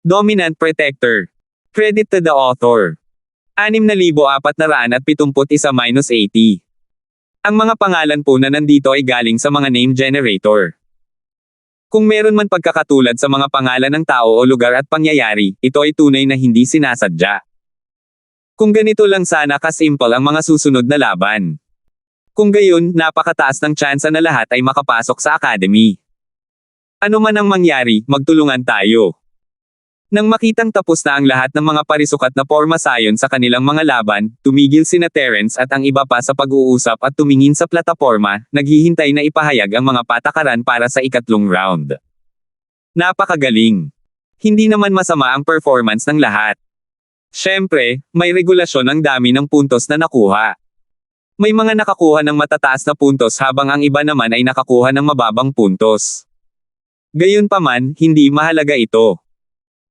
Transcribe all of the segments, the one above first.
Dominant Protector. Credit to the author. 6,471-80. Ang mga pangalan po na nandito ay galing sa mga name generator. Kung meron man pagkakatulad sa mga pangalan ng tao o lugar at pangyayari, ito ay tunay na hindi sinasadya. Kung ganito lang sana kasimple ang mga susunod na laban. Kung gayon, napakataas ng tsansa na lahat ay makapasok sa academy. Ano man ang mangyari, magtulungan tayo. Nang makitang tapos na ang lahat ng mga parisukat na pormasayon sa kanilang mga laban, tumigil sina Terence at ang iba pa sa pag-uusap at tumingin sa plataporma, naghihintay na ipahayag ang mga patakaran para sa ikatlong round. Napakagaling. Hindi naman masama ang performance ng lahat. Siyempre, may regulasyon ang dami ng puntos na nakuha. May mga nakakuha ng matataas na puntos habang ang iba naman ay nakakuha ng mababang puntos. Gayunpaman, hindi mahalaga ito.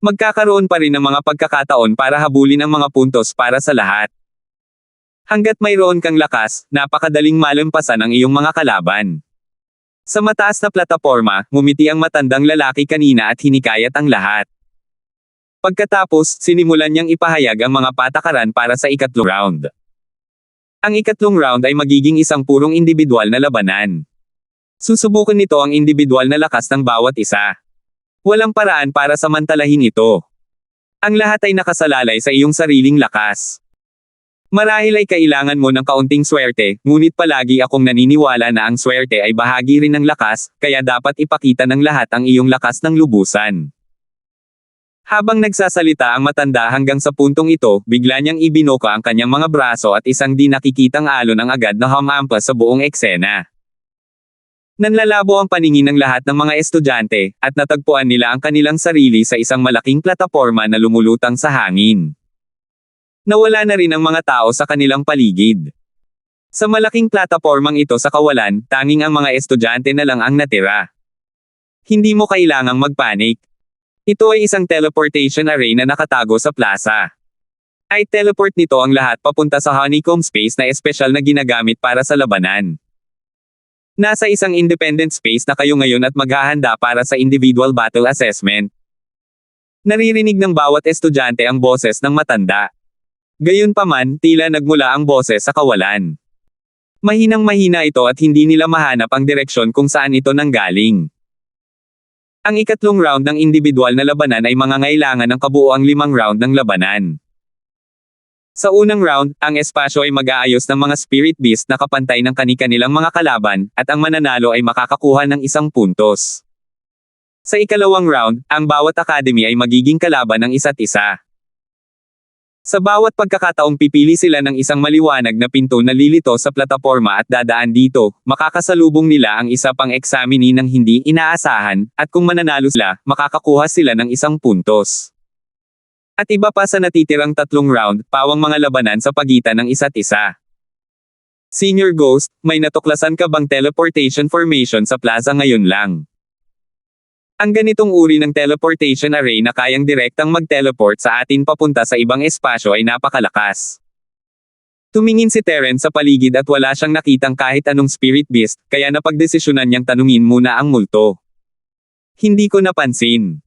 Magkakaroon pa rin ng mga pagkakataon para habulin ang mga puntos para sa lahat. Hanggat mayroon kang lakas, napakadaling malampasan ang iyong mga kalaban. Sa mataas na plataporma, ngumiti ang matandang lalaki kanina at hinikayat ang lahat. Pagkatapos, sinimulan niyang ipahayag ang mga patakaran para sa ikatlong round. Ang ikatlong round ay magiging isang purong individual na labanan. Susubukan nito ang individual na lakas ng bawat isa. Walang paraan para samantalahin ito. Ang lahat ay nakasalalay sa iyong sariling lakas. Marahil ay kailangan mo ng kaunting swerte, ngunit palagi akong naniniwala na ang swerte ay bahagi rin ng lakas, kaya dapat ipakita ng lahat ang iyong lakas ng lubusan. Habang nagsasalita ang matanda hanggang sa puntong ito, bigla niyang ibinoka ang kanyang mga braso at isang di nakikitang alon ang agad na humampas sa buong eksena. Nanlalabo ang paningin ng lahat ng mga estudyante, at natagpuan nila ang kanilang sarili sa isang malaking plataporma na lumulutang sa hangin. Nawala na rin ang mga tao sa kanilang paligid. Sa malaking platapormang ito sa kawalan, tanging ang mga estudyante na lang ang natira. Hindi mo kailangang magpanik. Ito ay isang teleportation array na nakatago sa plaza. Ay teleport nito ang lahat papunta sa honeycomb space na espesyal na ginagamit para sa labanan. Nasa isang independent space na kayo ngayon at maghahanda para sa individual battle assessment. Naririnig ng bawat estudyante ang boses ng matanda. Gayunpaman, tila nagmula ang boses sa kawalan. Mahinang-mahina ito at hindi nila mahanap ang direksyon kung saan ito nanggaling. Ang ikatlong round ng individual na labanan ay mangangailangan ng kabuoang 5 round ng labanan. Sa unang round, ang espasyo ay mag-aayos ng mga spirit beast na kapantay ng kani-kanilang mga kalaban, at ang mananalo ay makakakuha ng 1 puntos. Sa ikalawang round, ang bawat academy ay magiging kalaban ng isa't isa. Sa bawat pagkakataong pipili sila ng isang maliwanag na pinto na lilito sa plataporma at dadaan dito, makakasalubong nila ang isa pang examinee ng hindi inaasahan, at kung mananalo sila, makakakuha sila ng 1 puntos. At iba pa sa natitirang 3 round, pawang mga labanan sa pagitan ng isa't isa. Senior Ghost, may natuklasan ka bang teleportation formation sa plaza ngayon lang? Ang ganitong uri ng teleportation array na kayang direktang mag-teleport sa atin papunta sa ibang espasyo ay napakalakas. Tumingin si Terence sa paligid at wala siyang nakitang kahit anong spirit beast, kaya napagdesisyonan niyang tanungin muna ang multo. Hindi ko napansin.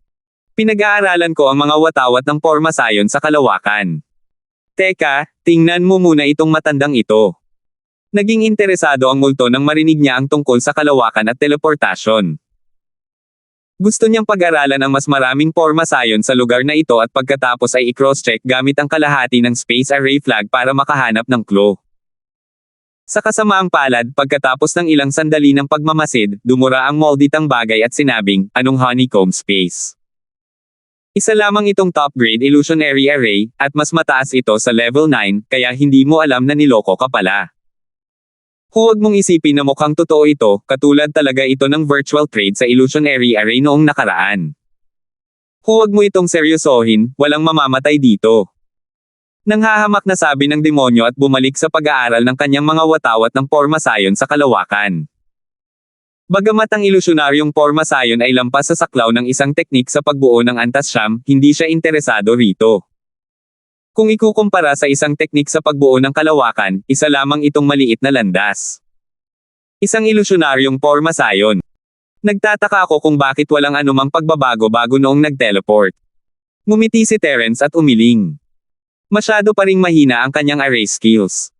Pinag-aaralan ko ang mga watawat ng pormasayon sa kalawakan. Teka, tingnan mo muna itong matandang ito. Naging interesado ang multo nang marinig niya ang tungkol sa kalawakan at teleportasyon. Gusto niyang pag-aralan ang mas maraming pormasayon sa lugar na ito at pagkatapos ay i-cross-check gamit ang kalahati ng space array flag para makahanap ng clue. Sa kasamaang palad, pagkatapos ng ilang sandali ng pagmamasid, dumura ang molditang bagay at sinabing, anong honeycomb space? Isa lamang itong top-grade illusionary array, at mas mataas ito sa level 9, kaya hindi mo alam na niloko ka pala. Huwag mong isipin na mukhang totoo ito, katulad talaga ito ng virtual trade sa illusionary array noong nakaraan. Huwag mo itong seryosohin, walang mamamatay dito. Nanghahamak na sabi ng demonyo at bumalik sa pag-aaral ng kanyang mga watawat ng pormasayon sa kalawakan. Bagamat ang ilusyonaryong pormasayon ay lampas sa saklaw ng isang teknik sa pagbuo ng antasyam, hindi siya interesado rito. Kung ikukumpara sa isang teknik sa pagbuo ng kalawakan, isa lamang itong maliit na landas. Isang ilusyonaryong pormasayon. Nagtataka ako kung bakit walang anumang pagbabago bago noong nag-teleport. Ngumiti si Terence at umiling. Masyado pa ring mahina ang kanyang array skills.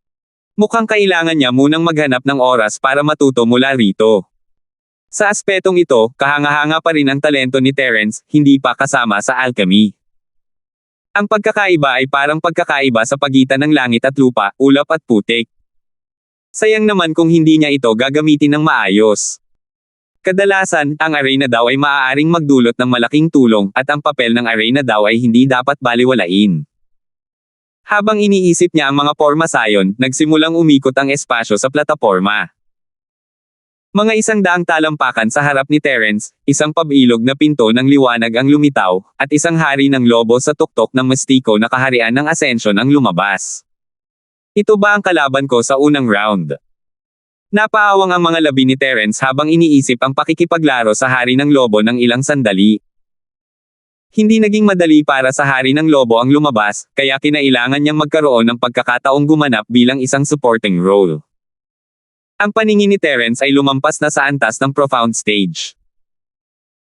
Mukhang kailangan niya munang maghanap ng oras para matuto mula rito. Sa aspetong ito, kahanga-hanga pa rin ang talento ni Terence, hindi pa kasama sa alchemy. Ang pagkakaiba ay parang pagkakaiba sa pagitan ng langit at lupa, ulap at putik. Sayang naman kung hindi niya ito gagamitin ng maayos. Kadalasan, ang arena daw ay maaaring magdulot ng malaking tulong, at ang papel ng arena daw ay hindi dapat baliwalain. Habang iniisip niya ang mga porma sayon, nagsimulang umikot ang espasyo sa plataporma. Mga 100 talampakan sa harap ni Terence, isang pabilog na pinto ng liwanag ang lumitaw, at isang hari ng lobo sa tuktok ng mastiko na kaharian ng Ascension ang lumabas. Ito ba ang kalaban ko sa unang round? Napaawang ang mga labi ni Terence habang iniisip ang pakikipaglaro sa hari ng lobo ng ilang sandali. Hindi naging madali para sa hari ng lobo ang lumabas, kaya kinailangan niyang magkaroon ng pagkakataong gumanap bilang isang supporting role. Ang paningin ni Terence ay lumampas na sa antas ng profound stage.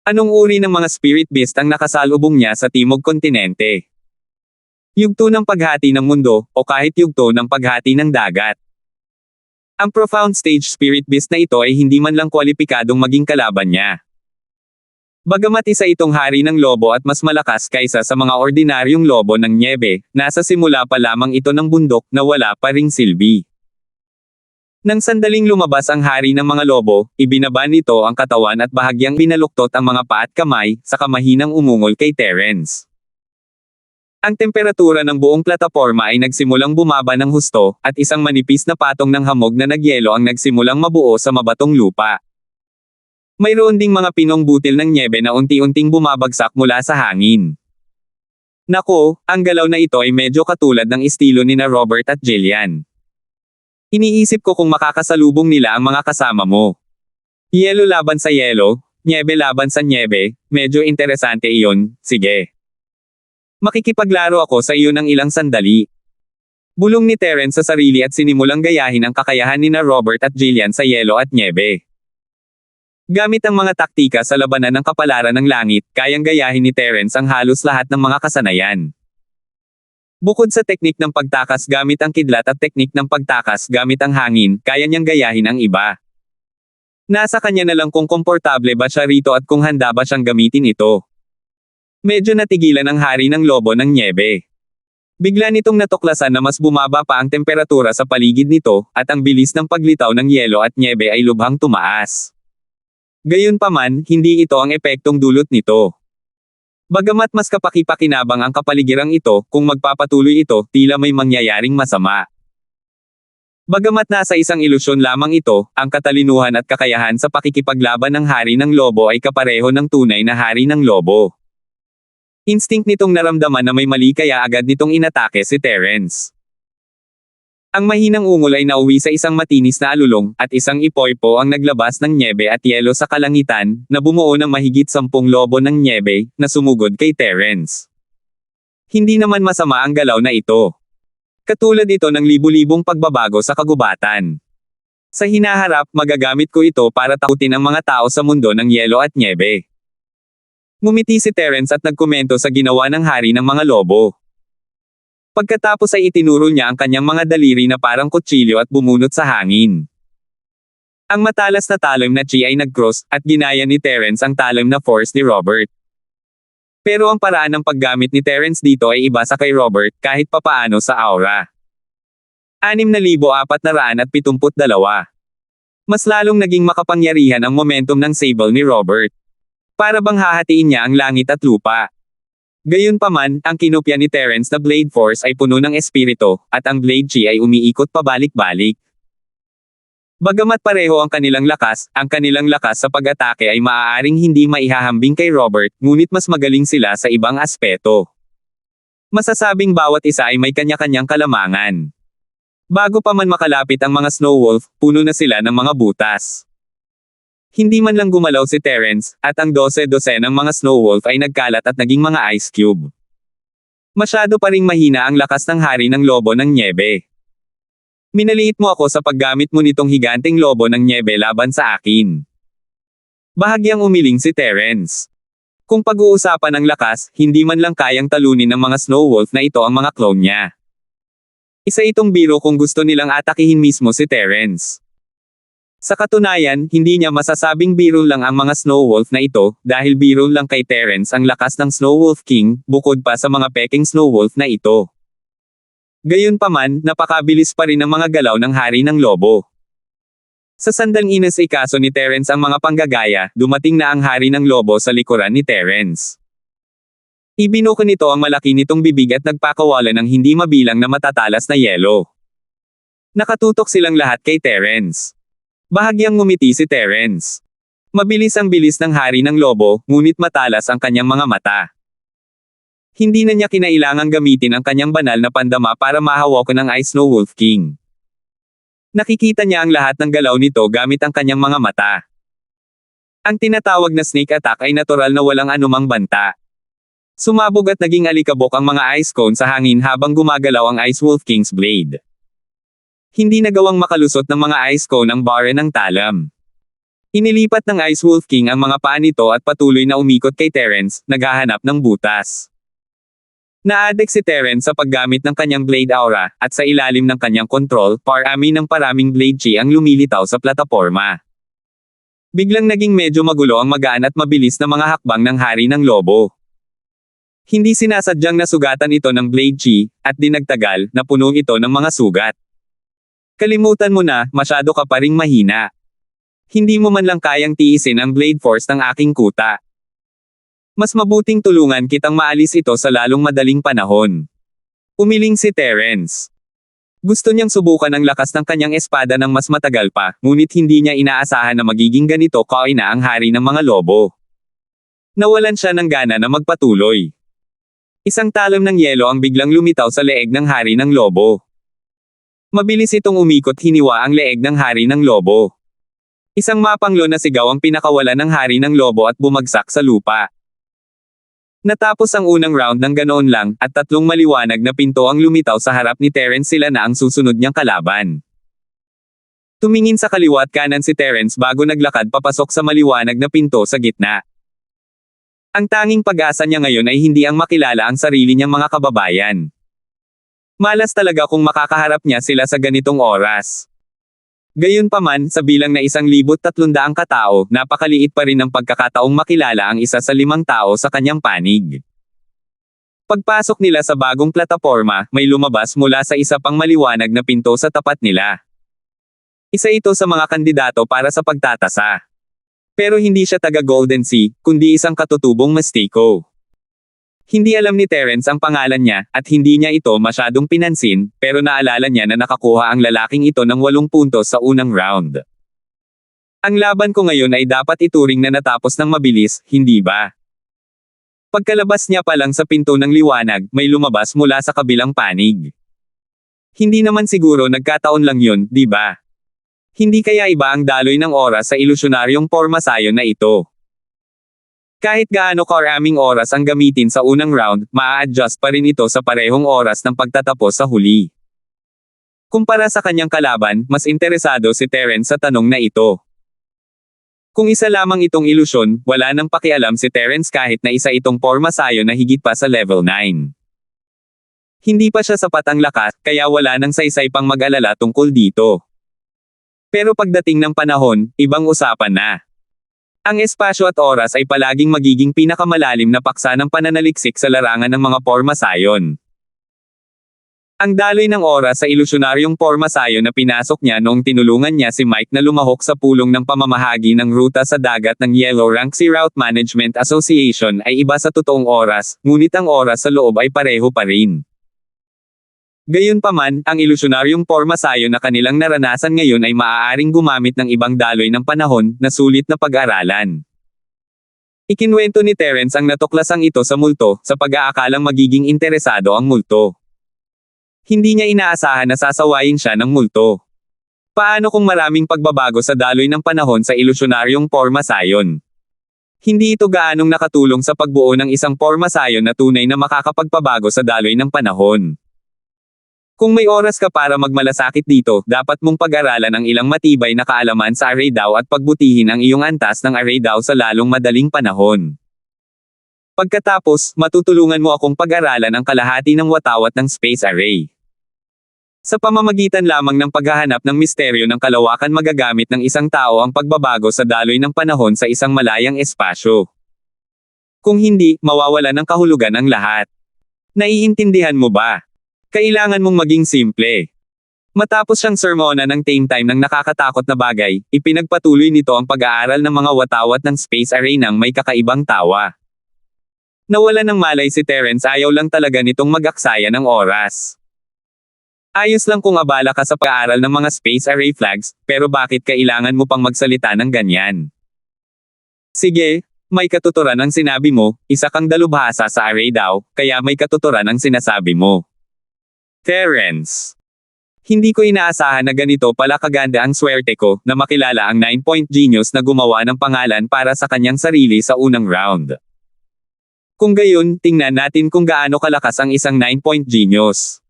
Anong uri ng mga spirit beast ang nakasalubong niya sa Timog Kontinente? Yugto ng paghati ng mundo, o kahit yugto ng paghati ng dagat? Ang profound stage spirit beast na ito ay hindi man lang kwalipikadong maging kalaban niya. Bagamat isa itong hari ng lobo at mas malakas kaysa sa mga ordinaryong lobo ng nyebe, nasa simula pa lamang ito ng bundok na wala pa ring silbi. Nang sandaling lumabas ang hari ng mga lobo, ibinaba nito ang katawan at bahagyang binaluktot ang mga paa at kamay, saka mahinang umungol kay Terence. Ang temperatura ng buong plataporma ay nagsimulang bumaba ng husto, at isang manipis na patong ng hamog na nagyelo ang nagsimulang mabuo sa mabatong lupa. Mayroon ding mga pinong butil ng nyebe na unti-unting bumabagsak mula sa hangin. Nako, ang galaw na ito ay medyo katulad ng estilo ni na Robert at Jillian. Iniisip ko kung makakasalubong nila ang mga kasama mo. Yelo laban sa yelo, nyebe laban sa nyebe, medyo interesante iyon, sige. Makikipaglaro ako sa iyo ng ilang sandali. Bulong ni Terence sa sarili at sinimulang gayahin ang kakayahan ni na Robert at Jillian sa yelo at nyebe. Gamit ang mga taktika sa labanan ng kapalaran ng langit, kayang gayahin ni Terence ang halos lahat ng mga kasanayan. Bukod sa teknik ng pagtakas gamit ang kidlat at teknik ng pagtakas gamit ang hangin, kaya niyang gayahin ang iba. Nasa kanya na lang kung komportable ba siya rito at kung handa ba siyang gamitin ito. Medyo natigilan ang hari ng lobo ng nyebe. Bigla nitong natuklasan na mas bumaba pa ang temperatura sa paligid nito, at ang bilis ng paglitaw ng yelo at nyebe ay lubhang tumaas. Gayunpaman, hindi ito ang epektong dulot nito. Bagamat mas kapaki-pakinabang ang kapaligirang ito, kung magpapatuloy ito, tila may mangyayaring masama. Bagamat nasa isang ilusyon lamang ito, ang katalinuhan at kakayahan sa pakikipaglaban ng hari ng lobo ay kapareho ng tunay na hari ng lobo. Instinct nitong naramdaman na may mali kaya agad nitong inatake si Terence. Ang mahinang ungol ay nauwi sa isang matinis na alulong, at isang ipoypo ang naglabas ng nyebe at yelo sa kalangitan, na bumuo ng mahigit 10 lobo ng nyebe, na sumugod kay Terence. Hindi naman masama ang galaw na ito. Katulad ito ng libu-libong pagbabago sa kagubatan. Sa hinaharap, magagamit ko ito para takutin ang mga tao sa mundo ng yelo at nyebe. Ngumiti si Terence at nagkomento sa ginawa ng hari ng mga lobo. Pagkatapos ay itinuro niya ang kanyang mga daliri na parang kutsilyo at bumunot sa hangin. Ang matalas na talim na chi ay nag-cross, at ginaya ni Terence ang talim na force ni Robert. Pero ang paraan ng paggamit ni Terence dito ay iba sa kay Robert, kahit papaano sa aura. 6,472. Mas lalong naging makapangyarihan ang momentum ng sable ni Robert. Para bang hahatiin niya ang langit at lupa. Gayunpaman, ang kinopya ni Terence na Blade Force ay puno ng espirito, at ang Blade Chi ay umiikot pabalik-balik. Bagamat pareho ang kanilang lakas sa pag-atake ay maaaring hindi maihahambing kay Robert, ngunit mas magaling sila sa ibang aspeto. Masasabing bawat isa ay may kanya-kanyang kalamangan. Bago pa man makalapit ang mga Snow Wolf, puno na sila ng mga butas. Hindi man lang gumalaw si Terence, at ang 12 ng mga Snow Wolf ay nagkalat at naging mga ice cube. Masyado pa ring mahina ang lakas ng hari ng lobo ng nyebe. Minaliit mo ako sa paggamit mo nitong higanteng lobo ng nyebe laban sa akin. Bahagyang umiling si Terence. Kung pag-uusapan ang lakas, hindi man lang kayang talunin ng mga Snow Wolf na ito ang mga clone niya. Isa itong biro kung gusto nilang atakihin mismo si Terence. Sa katunayan, hindi niya masasabing biro lang ang mga Snow Wolf na ito, dahil biro lang kay Terence ang lakas ng Snow Wolf King, bukod pa sa mga peking Snow Wolf na ito. Gayunpaman, napakabilis pa rin ang mga galaw ng Hari ng Lobo. Sa sandang inasikaso ni Terence ang mga panggagaya, dumating na ang Hari ng Lobo sa likuran ni Terence. Ibinuko nito ang malaki nitong bibig at nagpakawalan ng hindi mabilang na matatalas na yelo. Nakatutok silang lahat kay Terence. Bahagyang ngumiti si Terence. Mabilis ang bilis ng Hari ng Lobo, ngunit matalas ang kanyang mga mata. Hindi na niya kinailangang gamitin ang kanyang banal na pandama para mahawakan ng Ice Snow Wolf King. Nakikita niya ang lahat ng galaw nito gamit ang kanyang mga mata. Ang tinatawag na sneak attack ay natural na walang anumang banta. Sumabog at naging alikabok ang mga ice cone sa hangin habang gumagalaw ang Ice Wolf King's blade. Hindi nagawang makalusot ng mga ice cone ang bare ng talam. Inilipat ng Ice Wolf King ang mga paa nito at patuloy na umikot kay Terence, naghahanap ng butas. Na-addict si Terence sa paggamit ng kanyang blade aura, at sa ilalim ng kanyang control, parami ng paraming blade chi ang lumilitaw sa plataporma. Biglang naging medyo magulo ang magaan at mabilis na mga hakbang ng Hari ng Lobo. Hindi sinasadyang nasugatan ito ng blade chi, at di nagtagal, napuno ito ng mga sugat. Kalimutan mo na, masyado ka pa ring mahina. Hindi mo man lang kayang tiisin ang blade force ng aking kuta. Mas mabuting tulungan kitang maalis ito sa lalong madaling panahon. Umiling si Terence. Gusto niyang subukan ang lakas ng kanyang espada ng mas matagal pa, ngunit hindi niya inaasahan na magiging ganito kaina ang Hari ng mga Lobo. Nawalan siya ng gana na magpatuloy. Isang talon ng yelo ang biglang lumitaw sa leeg ng Hari ng Lobo. Mabilis itong umikot hiniwa ang leeg ng Hari ng Lobo. Isang mapanglo na sigaw ang pinakawalan ng Hari ng Lobo at bumagsak sa lupa. Natapos ang unang round ng ganoon lang, at tatlong maliwanag na pinto ang lumitaw sa harap ni Terence, sila na ang susunod niyang kalaban. Tumingin sa kaliwa at kanan si Terence bago naglakad papasok sa maliwanag na pinto sa gitna. Ang tanging pag-asa niya ngayon ay hindi ang makilala ang sarili niyang mga kababayan. Malas talaga kung makakaharap niya sila sa ganitong oras. Gayunpaman, sa bilang na 1,300 katao, napakaliit pa rin ang pagkakataong makilala ang isa sa 5 tao sa kanyang panig. Pagpasok nila sa bagong plataporma, may lumabas mula sa isa pang maliwanag na pinto sa tapat nila. Isa ito sa mga kandidato para sa pagtatasa. Pero hindi siya taga Golden Sea, kundi isang katutubong Mestico. Hindi alam ni Terence ang pangalan niya, at hindi niya ito masyadong pinansin, pero naalala niya na nakakuha ang lalaking ito ng 8 puntos sa unang round. Ang laban ko ngayon ay dapat ituring na natapos ng mabilis, hindi ba? Pagkalabas niya pa lang sa pinto ng liwanag, may lumabas mula sa kabilang panig. Hindi naman siguro nagkataon lang yun, di ba? Hindi kaya iba ang daloy ng oras sa ilusyonaryong pormasayon na ito. Kahit gaano karaming oras ang gamitin sa unang round, maa-adjust pa rin ito sa parehong oras ng pagtatapos sa huli. Kumpara sa kanyang kalaban, mas interesado si Terence sa tanong na ito. Kung isa lamang itong ilusyon, wala nang pakialam si Terence kahit na isa itong pormasayon na higit pa sa level 9. Hindi pa siya sapat ang lakas, kaya wala nang saysay pang mag-alala tungkol dito. Pero pagdating ng panahon, ibang usapan na. Ang espasyo at oras ay palaging magiging pinakamalalim na paksa ng pananaliksik sa larangan ng mga pormasayon. Ang daloy ng oras sa ilusyonaryong pormasayon na pinasok niya noong tinulungan niya si Mike na lumahok sa pulong ng pamamahagi ng ruta sa dagat ng Yellow Rank Sea Route Management Association ay iba sa totoong oras, ngunit ang oras sa loob ay pareho pa rin. Gayunpaman, ang ilusyonaryong pormasayon na kanilang naranasan ngayon ay maaaring gumamit ng ibang daloy ng panahon, na sulit na pag-aralan. Ikinwento ni Terence ang natuklasang ito sa multo, sa pag-aakalang magiging interesado ang multo. Hindi niya inaasahan na sasawayin siya ng multo. Paano kung maraming pagbabago sa daloy ng panahon sa ilusyonaryong pormasayon? Hindi ito gaanong nakatulong sa pagbuo ng isang pormasayon na tunay na makakapagpabago sa daloy ng panahon. Kung may oras ka para magmalasakit dito, dapat mong pag-aralan ang ilang matibay na kaalaman sa array DAO at pagbutihin ang iyong antas ng array DAO sa lalong madaling panahon. Pagkatapos, matutulungan mo akong pag-aralan ang kalahati ng watawat ng space array. Sa pamamagitan lamang ng paghahanap ng misteryo ng kalawakan magagamit ng isang tao ang pagbabago sa daloy ng panahon sa isang malayang espasyo. Kung hindi, mawawalan ng kahulugan ang lahat. Naiintindihan mo ba? Kailangan mong maging simple. Matapos siyang sermonan ng Time Time ng nakakatakot na bagay, ipinagpatuloy nito ang pag-aaral ng mga watawat ng space array ng may kakaibang tawa. Nawala ng malay si Terence, ayaw lang talaga nitong mag-aksaya ng oras. Ayos lang kung abala ka sa pag-aaral ng mga space array flags, pero bakit kailangan mo pang magsalita ng ganyan? Sige, may katuturan ang sinabi mo, isa kang dalubhasa sa array daw, kaya may katuturan ang sinasabi mo. Terence. Hindi ko inaasahan na ganito pala kaganda ang swerte ko, na makilala ang 9-point genius na gumawa ng pangalan para sa kanyang sarili sa unang round. Kung gayon, tingnan natin kung gaano kalakas ang isang 9-point genius.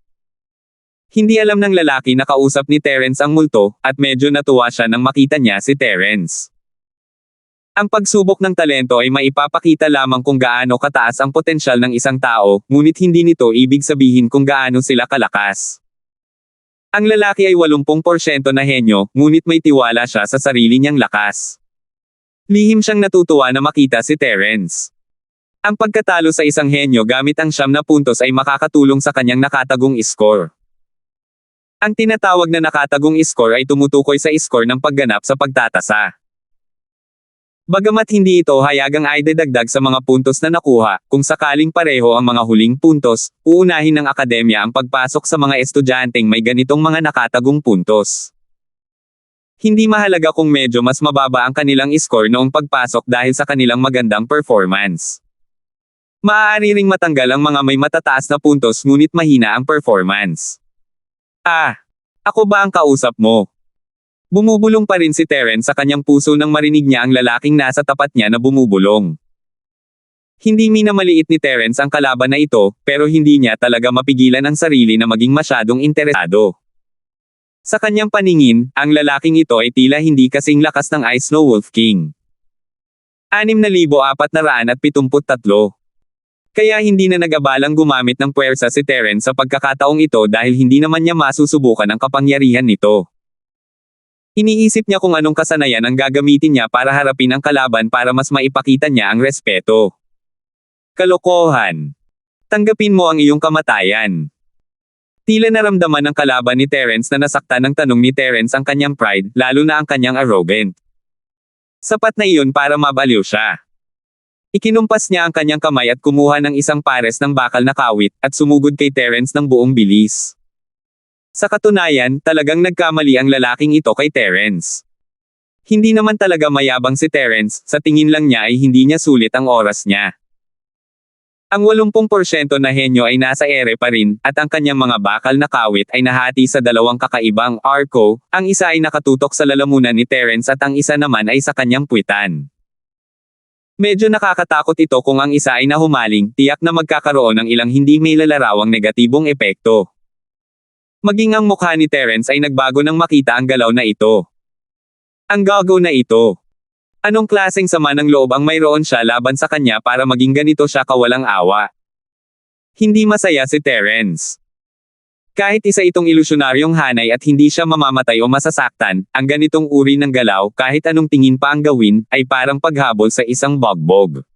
Hindi alam ng lalaki na kausap ni Terence ang multo, at medyo natuwa siya nang makita niya si Terence. Ang pagsubok ng talento ay maipapakita lamang kung gaano kataas ang potensyal ng isang tao, ngunit hindi nito ibig sabihin kung gaano sila kalakas. Ang lalaki ay 80% na henyo, ngunit may tiwala siya sa sarili niyang lakas. Lihim siyang natutuwa na makita si Terence. Ang pagkatalo sa isang henyo gamit ang 9 na puntos ay makakatulong sa kanyang nakatagong score. Ang tinatawag na nakatagong score ay tumutukoy sa score ng pagganap sa pagtatasa. Bagamat hindi ito hayagang ay dadagdag sa mga puntos na nakuha, kung sakaling pareho ang mga huling puntos, uunahin ng akademya ang pagpasok sa mga estudyanteng may ganitong mga nakatagong puntos. Hindi mahalaga kung medyo mas mababa ang kanilang score noong pagpasok dahil sa kanilang magandang performance. Maaari ring matanggal ang mga may matataas na puntos ngunit mahina ang performance. Ako ba ang kausap mo? Bumubulong pa rin si Terence sa kanyang puso nang marinig niya ang lalaking nasa tapat niya na bumubulong. Hindi minamaliit ni Terence ang kalaban na ito, pero hindi niya talaga mapigilan ang sarili na maging masyadong interesado. Sa kanyang paningin, ang lalaking ito ay tila hindi kasing lakas ng Ice Snow Wolf King. 6,473. Kaya hindi na nag-abalang gumamit ng puwersa si Terence sa pagkakataong ito dahil hindi naman niya masusubukan ang kapangyarihan nito. Iniisip niya kung anong kasanayan ang gagamitin niya para harapin ang kalaban para mas maipakita niya ang respeto. Kalokohan. Tanggapin mo ang iyong kamatayan. Tila naramdaman ng kalaban ni Terence na nasaktan ng tanong ni Terence ang kanyang pride, lalo na ang kanyang arrogant. Sapat na iyon para mabaliw siya. Ikinumpas niya ang kanyang kamay at kumuha ng isang pares ng bakal na kawit, at sumugod kay Terence ng buong bilis. Sa katunayan, talagang nagkamali ang lalaking ito kay Terence. Hindi naman talaga mayabang si Terence, sa tingin lang niya ay hindi niya sulit ang oras niya. Ang 80% na henyo ay nasa ere pa rin, at ang kanyang mga bakal na kawit ay nahati sa dalawang kakaibang arco, ang isa ay nakatutok sa lalamunan ni Terence at ang isa naman ay sa kanyang puwitan. Medyo nakakatakot ito kung ang isa ay nahumaling, tiyak na magkakaroon ng ilang hindi may lalarawang negatibong epekto. Maging ang mukha ni Terence ay nagbago nang makita ang galaw na ito. Ang gago na ito. Anong klaseng sama ng loob ang mayroon siya laban sa kanya para maging ganito siya kawalang awa? Hindi masaya si Terence. Kahit isa itong ilusyonaryong hanay at hindi siya mamamatay o masasaktan, ang ganitong uri ng galaw, kahit anong tingin pa ang gawin, ay parang paghabol sa isang bogbog.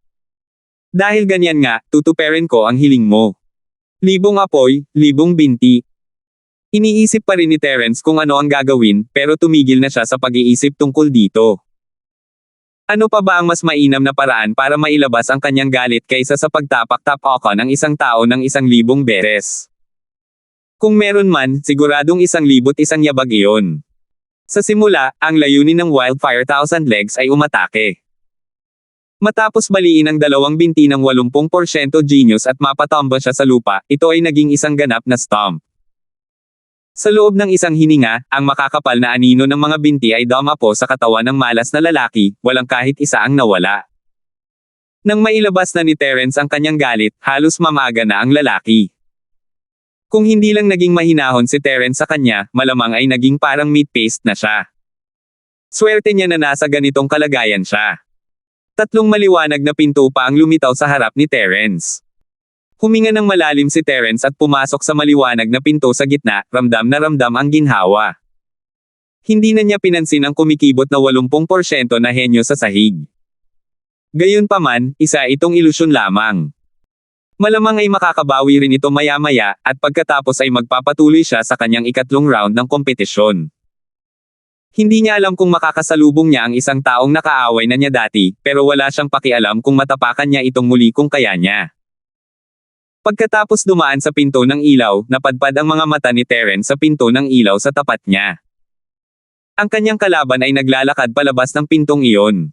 Dahil ganyan nga, tutuperin ko ang hiling mo. Libong apoy, libong binti. Iniisip pa rin ni Terence kung ano ang gagawin, pero tumigil na siya sa pag-iisip tungkol dito. Ano pa ba ang mas mainam na paraan para mailabas ang kanyang galit kaysa sa pagtapak-tapakan ng isang tao ng 1,000 beses? Kung meron man, siguradong 1,100 yabag iyon. Sa simula, ang layunin ng Wildfire Thousand Legs ay umatake. Matapos baliin ang dalawang binti ng 80% genius at mapatomba siya sa lupa, ito ay naging isang ganap na stomp. Sa loob ng isang hininga, ang makakapal na anino ng mga binti ay dumapo sa katawan ng malas na lalaki, walang kahit isa ang nawala. Nang mailabas na ni Terence ang kanyang galit, halos mamaga na ang lalaki. Kung hindi lang naging mahinahon si Terence sa kanya, malamang ay naging parang meat paste na siya. Swerte niya na nasa ganitong kalagayan siya. Tatlong maliwanag na pinto pa ang lumitaw sa harap ni Terence. Huminga ng malalim si Terence at pumasok sa maliwanag na pinto sa gitna, ramdam na ramdam ang ginhawa. Hindi na niya pinansin ang kumikibot na 80% na henyo sa sahig. Gayunpaman, isa itong ilusyon lamang. Malamang ay makakabawi rin ito maya-maya, at pagkatapos ay magpapatuloy siya sa kanyang ikatlong round ng kompetisyon. Hindi niya alam kung makakasalubong niya ang isang taong nakaaway na niya dati, pero wala siyang pakialam kung matapakan niya itong muli kung kaya niya. Pagkatapos dumaan sa pinto ng ilaw, napadpad ang mga mata ni Terence sa pinto ng ilaw sa tapat niya. Ang kanyang kalaban ay naglalakad palabas ng pintong iyon.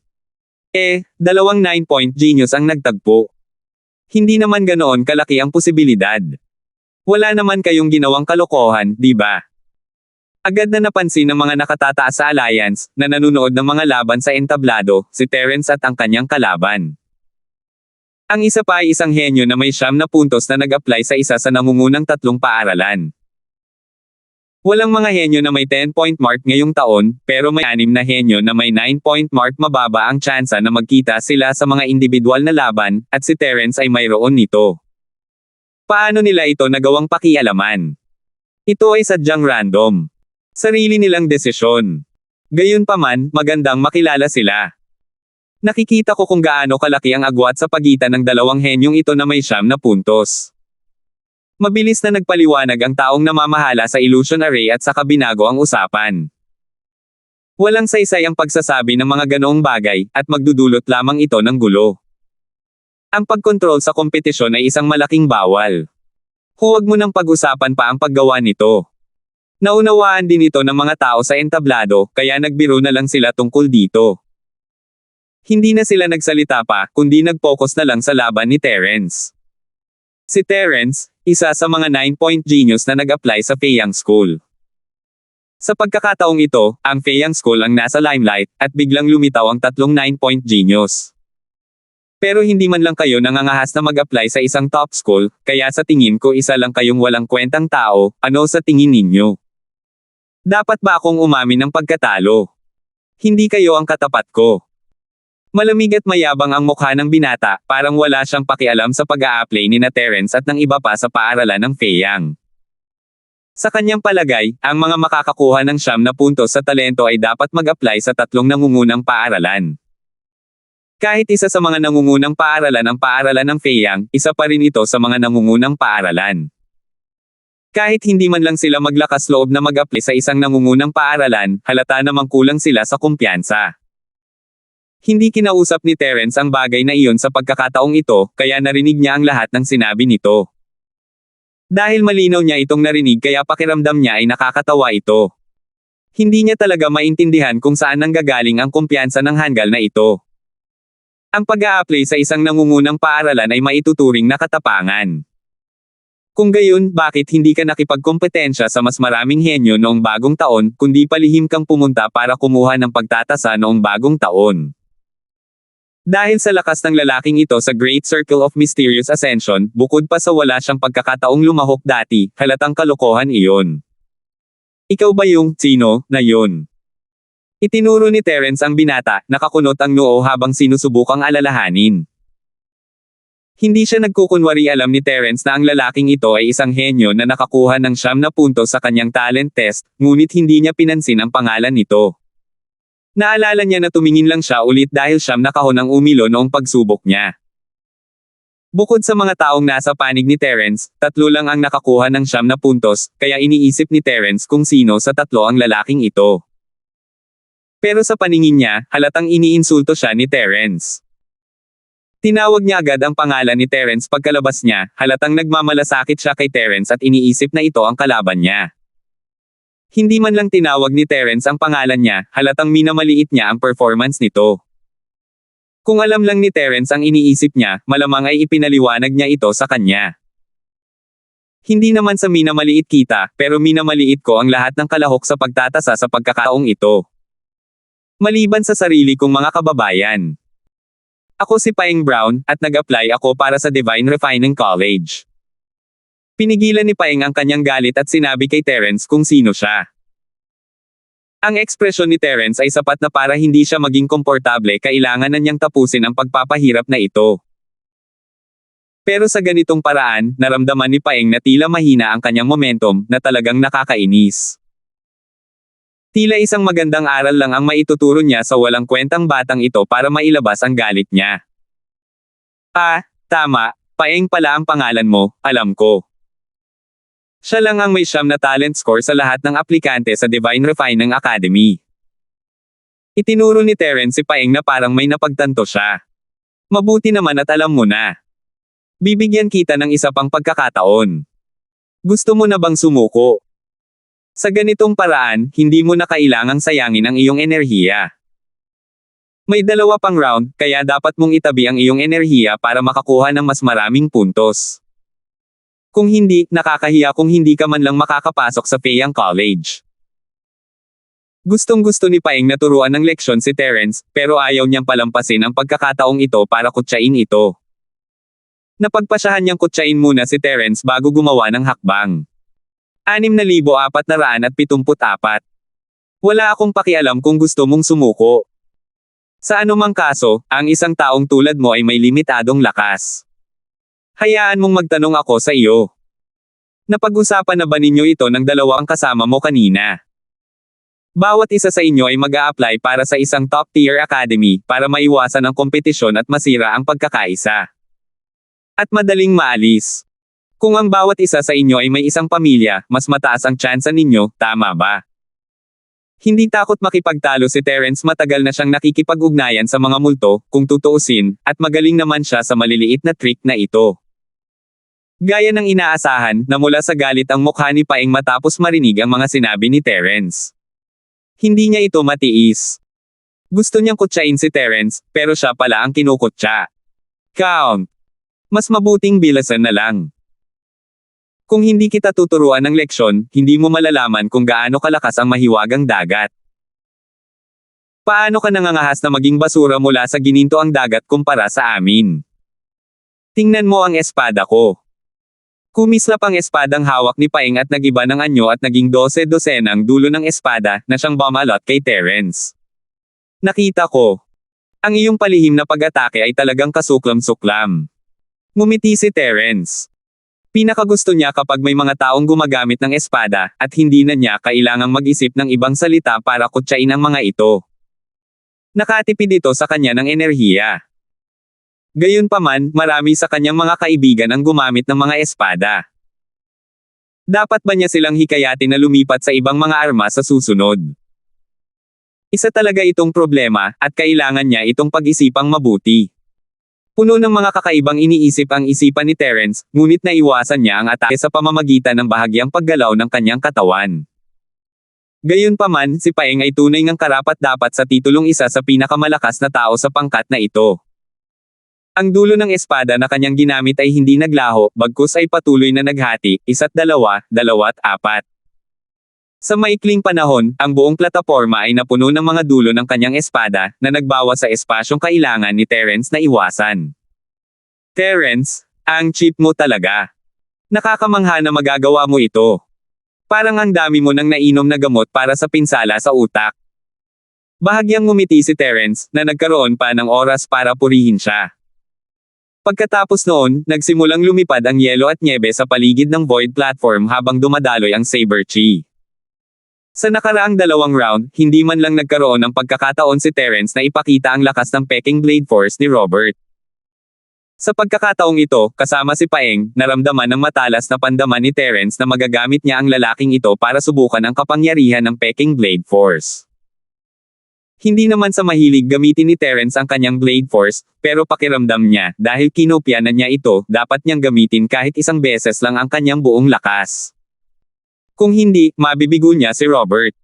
Dalawang 9-point genius ang nagtagpo. Hindi naman ganoon kalaki ang posibilidad. Wala naman kayong ginawang kalokohan, di ba? Agad na napansin ng mga nakatataas sa alliance, na nanunood ng mga laban sa entablado, si Terence at ang kanyang kalaban. Ang isa pa ay isang henyo na may 9 na puntos na nag-apply sa isa sa nangungunang 3 paaralan. Walang mga henyo na may 10-point mark ngayong taon, pero may 6 na henyo na may 9-point mark. Mababa ang tsansa na magkita sila sa mga individual na laban, at si Terence ay mayroon nito. Paano nila ito nagawang pakialaman? Ito ay sadyang random. Sarili nilang desisyon. Gayunpaman, magandang makilala sila. Nakikita ko kung gaano kalaki ang agwat sa pagitan ng dalawang henyong ito na may 9 na puntos. Mabilis na nagpaliwanag ang taong namamahala sa illusion array at saka binago ang usapan. Walang saysay ang pagsasabi ng mga ganoong bagay, at magdudulot lamang ito ng gulo. Ang pagkontrol sa kompetisyon ay isang malaking bawal. Huwag mo nang pag-usapan pa ang paggawa nito. Naunawaan din ito ng mga tao sa entablado, kaya nagbiro na lang sila tungkol dito. Hindi na sila nagsalita pa, kundi nag-focus na lang sa laban ni Terence. Si Terence, isa sa mga 9-point genius na nag-apply sa Feiyang School. Sa pagkakataong ito, ang Feiyang School ang nasa limelight, at biglang lumitaw ang tatlong 9-point genius. Pero hindi man lang kayo nangangahas na mag-apply sa isang top school, kaya sa tingin ko isa lang kayong walang kwentang tao. Ano sa tingin ninyo? Dapat ba akong umamin ng pagkatalo? Hindi kayo ang katapat ko. Malamig at mayabang ang mukha ng binata, parang wala siyang pakialam sa pag-a-apply ni na Terence at ng iba pa sa paaralan ng Feiyang. Sa kanyang palagay, ang mga makakakuha ng 9 na puntos sa talento ay dapat mag-apply sa 3 nangungunang paaralan. Kahit isa sa mga nangungunang paaralan ang paaralan ng Feiyang, isa pa rin ito sa mga nangungunang paaralan. Kahit hindi man lang sila maglakas loob na mag-apply sa isang nangungunang paaralan, halata namang kulang sila sa kumpiyansa. Hindi kinausap ni Terence ang bagay na iyon sa pagkakataong ito, kaya narinig niya ang lahat ng sinabi nito. Dahil malinaw niya itong narinig kaya pakiramdam niya ay nakakatawa ito. Hindi niya talaga maintindihan kung saan nanggagaling ang kumpiyansa ng hanggal na ito. Ang pag-a-apply sa isang nangungunang paaralan ay maituturing na katapangan. Kung gayon, bakit hindi ka nakipagkompetensya sa mas maraming henyo noong bagong taon, kundi palihim kang pumunta para kumuha ng pagtatasa noong bagong taon? Dahil sa lakas ng lalaking ito sa Great Circle of Mysterious Ascension, bukod pa sa wala siyang pagkakataong lumahok dati, halatang kalokohan iyon. Ikaw ba yung sino na yun? Itinuro ni Terence ang binata, nakakunot ang noo habang sinusubukang alalahanin. Hindi siya nagkukunwari, alam ni Terence na ang lalaking ito ay isang henyo na nakakuha ng 9 na puntos sa kanyang talent test, ngunit hindi niya pinansin ang pangalan nito. Naalala niya na tumingin lang siya ulit dahil 9 na kahon ang umilo noong pagsubok niya. Bukod sa mga taong nasa panig ni Terence, 3 lang ang nakakuha ng 9 na puntos, kaya iniisip ni Terence kung sino sa 3 ang lalaking ito. Pero sa paningin niya, halatang iniinsulto siya ni Terence. Tinawag niya agad ang pangalan ni Terence pagkalabas niya, halatang nagmamalasakit siya kay Terence at iniisip na ito ang kalaban niya. Hindi man lang tinawag ni Terence ang pangalan niya, halatang minamaliit niya ang performance nito. Kung alam lang ni Terence ang iniisip niya, malamang ay ipinaliwanag niya ito sa kanya. Hindi naman sa minamaliit kita, pero minamaliit ko ang lahat ng kalahok sa pagtatasa sa pagkakataong ito. Maliban sa sarili kong mga kababayan. Ako si Paeng Brown, at nag-apply ako para sa Divine Refining College. Pinigilan ni Paeng ang kanyang galit at sinabi kay Terence kung sino siya. Ang ekspresyon ni Terence ay sapat na para hindi siya maging komportable, kailangan na niyang tapusin ang pagpapahirap na ito. Pero sa ganitong paraan, naramdaman ni Paeng na tila mahina ang kanyang momentum, na talagang nakakainis. Tila isang magandang aral lang ang maituturo niya sa walang kwentang batang ito para mailabas ang galit niya. Ah, tama, Paeng pala ang pangalan mo, alam ko. Siya lang ang may 9 na talent score sa lahat ng aplikante sa Divine Refining Academy. Itinuro ni Terence si Paeng na parang may napagtanto siya. Mabuti naman at alam mo na. Bibigyan kita ng isa pang pagkakataon. Gusto mo na bang sumuko? Sa ganitong paraan, hindi mo na kailangang sayangin ang iyong enerhiya. May 2 pang round, kaya dapat mong itabi ang iyong enerhiya para makakuha ng mas maraming puntos. Kung hindi, nakakahiya kung hindi ka man lang makakapasok sa Peiyang College. Gustong-gusto ni Paeng na turuan ng leksyon si Terence, pero ayaw niyang palampasin ang pagkakataong ito para kutsain ito. Napagpasyahan niyang kutsain muna si Terence bago gumawa ng hakbang. 6,474. Wala akong pakialam kung gusto mong sumuko. Sa anumang kaso, ang isang taong tulad mo ay may limitadong lakas. Hayaan mong magtanong ako sa iyo. Napag-usapan na ba ninyo ito ng 2 ang kasama mo kanina? Bawat isa sa inyo ay mag-a-apply para sa isang top-tier academy para maiwasan ang kompetisyon at masira ang pagkakaisa. At madaling maalis. Kung ang bawat isa sa inyo ay may isang pamilya, mas mataas ang tsansa ninyo, tama ba? Hindi takot makipagtalo si Terence, matagal na siyang nakikipag-ugnayan sa mga multo, kung tutuusin, at magaling naman siya sa maliliit na trick na ito. Gaya ng inaasahan, namula sa galit ang mukha ni Paeng matapos marinig ang mga sinabi ni Terence. Hindi niya ito matiis. Gusto niyang kutsain si Terence, pero siya pala ang kinukutsa. Count. Mas mabuting bilasan na lang. Kung hindi kita tuturuan ng leksyon, hindi mo malalaman kung gaano kalakas ang mahiwagang dagat. Paano ka nangangahas na maging basura mula sa gininto ang dagat kumpara sa amin? Tingnan mo ang espada ko. Kumislap ang espadang hawak ni Paeng at nagiba ng anyo at naging 12 ang dulo ng espada, na siyang bumalot kay Terence. Nakita ko. Ang iyong palihim na pag-atake ay talagang kasuklam-suklam. Ngumiti si Terence. Pinakagusto niya kapag may mga taong gumagamit ng espada, at hindi na niya kailangang mag-isip ng ibang salita para kutsain ang mga ito. Nakatipid ito sa kanya ng enerhiya. Gayunpaman, marami sa kanyang mga kaibigan ang gumamit ng mga espada. Dapat ba niya silang hikayatin na lumipat sa ibang mga arma sa susunod? Isa talaga itong problema, at kailangan niya itong pag-isipang mabuti. Puno ng mga kakaibang iniisip ang isipan ni Terence, ngunit naiwasan niya ang atake sa pamamagitan ng bahagyang paggalaw ng kanyang katawan. Gayunpaman, si Paeng ay tunay ngang karapat-dapat sa titulong isa sa pinakamalakas na tao sa pangkat na ito. Ang dulo ng espada na kanyang ginamit ay hindi naglaho, bagkus ay patuloy na naghati, 1, 2, 2 at 4. Sa maikling panahon, ang buong plataporma ay napuno ng mga dulo ng kanyang espada, na nagbawas sa espasyong kailangan ni Terence na iwasan. Terence, ang cheap mo talaga. Nakakamangha na magagawa mo ito. Parang ang dami mo nang nainom na gamot para sa pinsala sa utak. Bahagyang ngumiti si Terence, na nagkaroon pa ng oras para purihin siya. Pagkatapos noon, nagsimulang lumipad ang yelo at nyebe sa paligid ng void platform habang dumadaloy ang Saber Chi. Sa nakaraang 2 round, hindi man lang nagkaroon ng pagkakataon si Terence na ipakita ang lakas ng Peking Blade Force ni Robert. Sa pagkakataong ito, kasama si Paeng, naramdaman ng matalas na pandaman ni Terence na magagamit niya ang lalaking ito para subukan ang kapangyarihan ng Peking Blade Force. Hindi naman sa mahilig gamitin ni Terence ang kanyang Blade Force, pero pakiramdam niya, dahil kinopya na niya ito, dapat niyang gamitin kahit isang beses lang ang kanyang buong lakas. Kung hindi, mabibigo niya si Robert.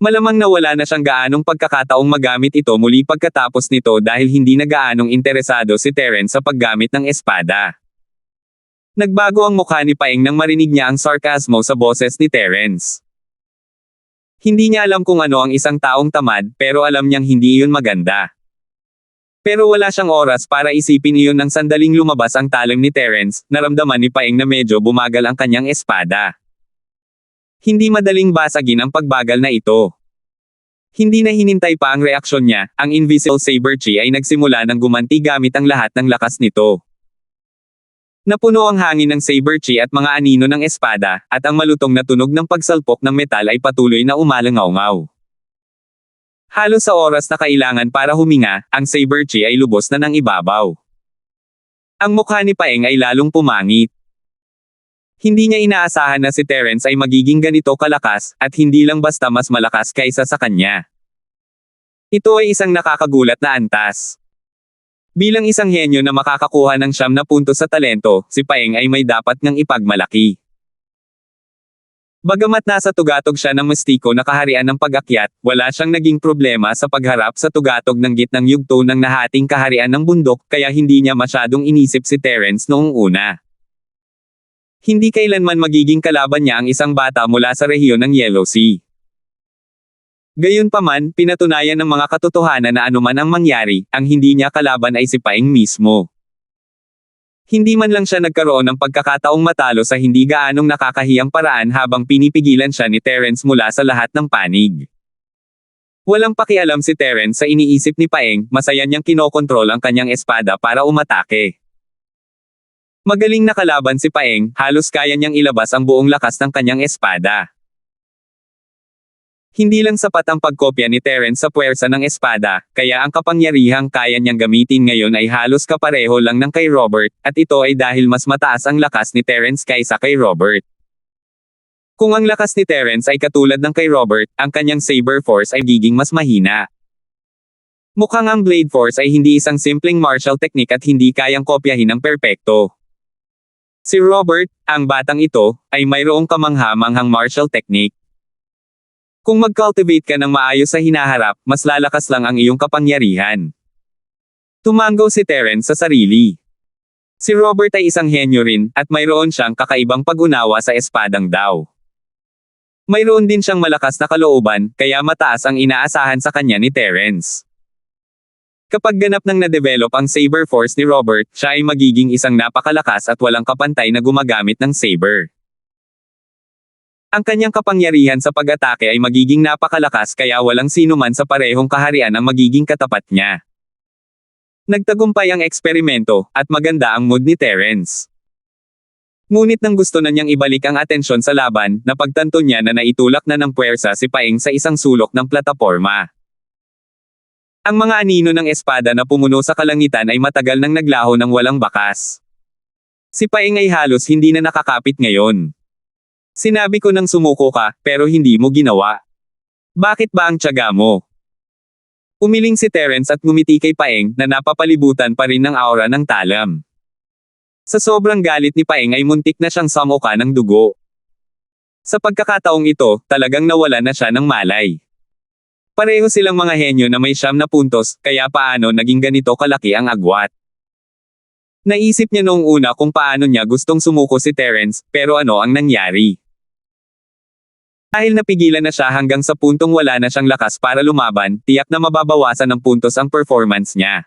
Malamang na wala na siyang gaanong pagkakataong magamit ito muli pagkatapos nito dahil hindi na gaanong interesado si Terence sa paggamit ng espada. Nagbago ang mukha ni Paeng nang marinig niya ang sarcasmo sa boses ni Terence. Hindi niya alam kung ano ang isang taong tamad, pero alam niyang hindi iyon maganda. Pero wala siyang oras para isipin iyon nang sandaling lumabas ang talim ni Terence, naramdaman ni Paeng na medyo bumagal ang kanyang espada. Hindi madaling basagin ang pagbagal na ito. Hindi na hinintay pa ang reaksyon niya, ang Invisible Saber Chi ay nagsimula ng gumanti gamit ang lahat ng lakas nito. Napuno ang hangin ng Saber Chi at mga anino ng espada, at ang malutong na tunog ng pagsalpok ng metal ay patuloy na umalangaw-ngaw. Halos sa oras na kailangan para huminga, ang Saber Chi ay lubos na ng ibabaw. Ang mukha ni Paeng ay lalong pumangit. Hindi niya inaasahan na si Terence ay magiging ganito kalakas, at hindi lang basta mas malakas kaysa sa kanya. Ito ay isang nakakagulat na antas. Bilang isang henyo na makakakuha ng 9 na puntos sa talento, si Paeng ay may dapat ngang ipagmalaki. Bagamat nasa tugatog siya ng mistiko na kaharian ng pag-akyat, wala siyang naging problema sa pagharap sa tugatog ng gitnang yugto ng nahating kaharian ng bundok, kaya hindi niya masyadong inisip si Terence noong una. Hindi kailanman magiging kalaban niya ang isang bata mula sa rehiyon ng Yellow Sea. Gayunpaman, pinatunayan ng mga katotohanan na anuman ang mangyari, ang hindi niya kalaban ay si Paeng mismo. Hindi man lang siya nagkaroon ng pagkakataong matalo sa hindi gaanong nakakahiyang paraan habang pinipigilan siya ni Terence mula sa lahat ng panig. Walang pakialam si Terence sa iniisip ni Paeng, masaya niyang kinokontrol ang kanyang espada para umatake. Magaling na kalaban si Paeng, halos kaya niyang ilabas ang buong lakas ng kanyang espada. Hindi lang sapat ang pagkopya ni Terence sa puwersa ng espada, kaya ang kapangyarihang kaya niyang gamitin ngayon ay halos kapareho lang ng kay Robert, at ito ay dahil mas mataas ang lakas ni Terence kaysa kay Robert. Kung ang lakas ni Terence ay katulad ng kay Robert, ang kanyang Saber Force ay giging mas mahina. Mukhang ang Blade Force ay hindi isang simpleng martial technique at hindi kayang kopyahin ng perpekto. Si Robert, ang batang ito, ay mayroong kamangha-manghang martial technique. Kung mag-cultivate ka ng maayos sa hinaharap, mas lalakas lang ang iyong kapangyarihan. Tumango si Terence sa sarili. Si Robert ay isang henyo rin, at mayroon siyang kakaibang pag-unawa sa espadang daw. Mayroon din siyang malakas na kalooban, kaya mataas ang inaasahan sa kanya ni Terence. Kapag ganap nang na-develop ang Saber Force ni Robert, siya ay magiging isang napakalakas at walang kapantay na gumagamit ng saber. Ang kanyang kapangyarihan sa pag-atake ay magiging napakalakas kaya walang sino man sa parehong kaharian ang magiging katapat niya. Nagtagumpay ang eksperimento, at maganda ang mood ni Terence. Ngunit nang gusto na niyang ibalik ang atensyon sa laban, napagtanto niya na naitulak na ng puwersa si Paeng sa isang sulok ng plataporma. Ang mga anino ng espada na pumuno sa kalangitan ay matagal nang naglaho ng walang bakas. Si Paeng ay halos hindi na nakakapit ngayon. Sinabi ko nang sumuko ka, pero hindi mo ginawa. Bakit ba ang tiyaga mo? Umiling si Terence at ngumiti kay Paeng na napapalibutan pa rin ng aura ng talam. Sa sobrang galit ni Paeng ay muntik na siyang samuka ng dugo. Sa pagkakataong ito, talagang nawala na siya ng malay. Pareho silang mga henyo na may 9 na puntos, kaya paano naging ganito kalaki ang agwat? Naisip niya noong una kung paano niya gustong sumuko si Terence, pero ano ang nangyari? Dahil napigilan na siya hanggang sa puntong wala na siyang lakas para lumaban, tiyak na mababawasan ng puntos ang performance niya.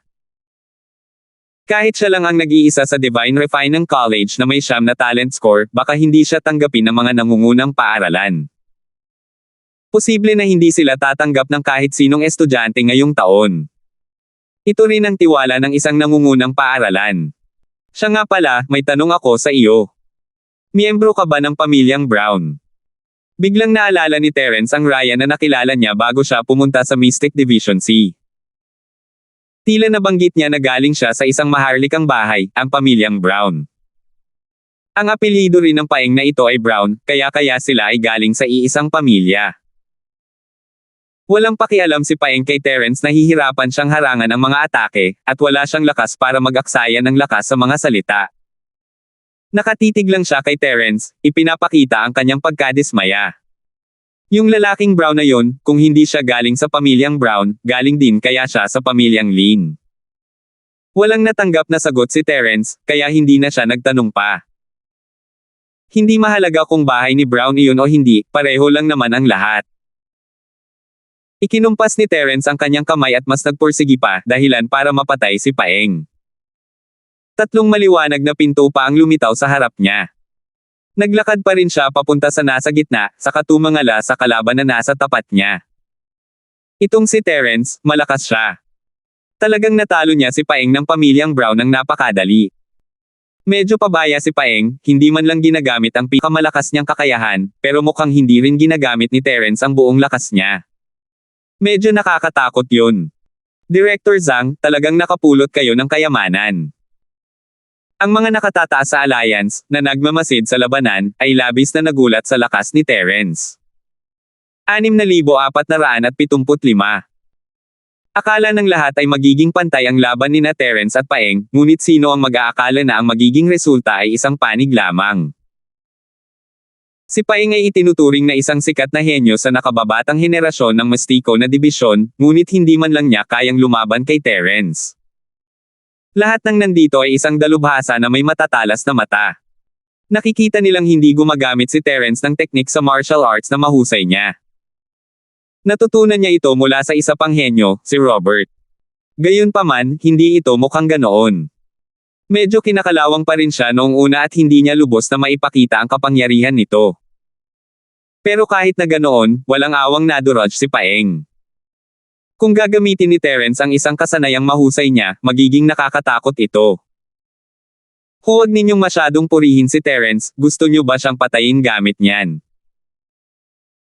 Kahit siya lang ang nag-iisa sa Divine Refinang College na may 9 na talent score, baka hindi siya tanggapin ng mga nangungunang paaralan. Posible na hindi sila tatanggap ng kahit sinong estudyante ngayong taon. Ito rin ang tiwala ng isang nangungunang paaralan. Siya nga pala, may tanong ako sa iyo. Miyembro ka ba ng pamilyang Brown? Biglang naalala ni Terence ang Ryan na nakilala niya bago siya pumunta sa Mystic Division C. Tila nabanggit niya na galing siya sa isang maharlikang bahay, ang pamilyang Brown. Ang apelyido rin ng Paeng na ito ay Brown, kaya sila ay galing sa iisang pamilya. Walang pakialam si Paeng kay Terence na hihirapan siyang harangan ang mga atake, at wala siyang lakas para mag-aksaya ng lakas sa mga salita. Nakatitig lang siya kay Terence, ipinapakita ang kanyang pagkadismaya. Yung lalaking Brown na yon, kung hindi siya galing sa pamilyang Brown, galing din kaya siya sa pamilyang Lin. Walang natanggap na sagot si Terence, kaya hindi na siya nagtanong pa. Hindi mahalaga kung bahay ni Brown iyon o hindi, pareho lang naman ang lahat. Ikinumpas ni Terence ang kanyang kamay at mas nagpursigi pa, dahilan para mapatay si Paeng. 3 maliwanag na pinto pa ang lumitaw sa harap niya. Naglakad pa rin siya papunta sa nasa gitna, saka tumangala sa kalaban na nasa tapat niya. Itong si Terence, malakas siya. Talagang natalo niya si Paeng ng pamilyang Brown ng napakadali. Medyo pabaya si Paeng, hindi man lang ginagamit ang pinakamalakas niyang kakayahan, pero mukhang hindi rin ginagamit ni Terence ang buong lakas niya. Medyo nakakatakot yun. Director Zhang, talagang nakapulot kayo ng kayamanan. Ang mga nakatataas sa alliance, na nagmamasid sa labanan, ay labis na nagulat sa lakas ni Terence. 6,475. Akala ng lahat ay magiging pantay ang laban ni na Terence at Paeng, ngunit sino ang mag-aakala na ang magiging resulta ay isang panig lamang. Si Paeng ay itinuturing na isang sikat na henyo sa nakababatang henerasyon ng Mistiko na dibisyon, ngunit hindi man lang niya kayang lumaban kay Terence. Lahat ng nandito ay isang dalubhasa na may matatalas na mata. Nakikita nilang hindi gumagamit si Terence ng teknik sa martial arts na mahusay niya. Natutunan niya ito mula sa isa pang henyo, si Robert. Gayunpaman, hindi ito mukhang ganoon. Medyo kinakalawang pa rin siya noong una at hindi niya lubos na maipakita ang kapangyarihan nito. Pero kahit na ganoon, walang awang naduraj si Paeng. Kung gagamitin ni Terence ang isang kasanayang mahusay niya, magiging nakakatakot ito. Huwag ninyong masyadong purihin si Terence, gusto niyo ba siyang patayin gamit niyan?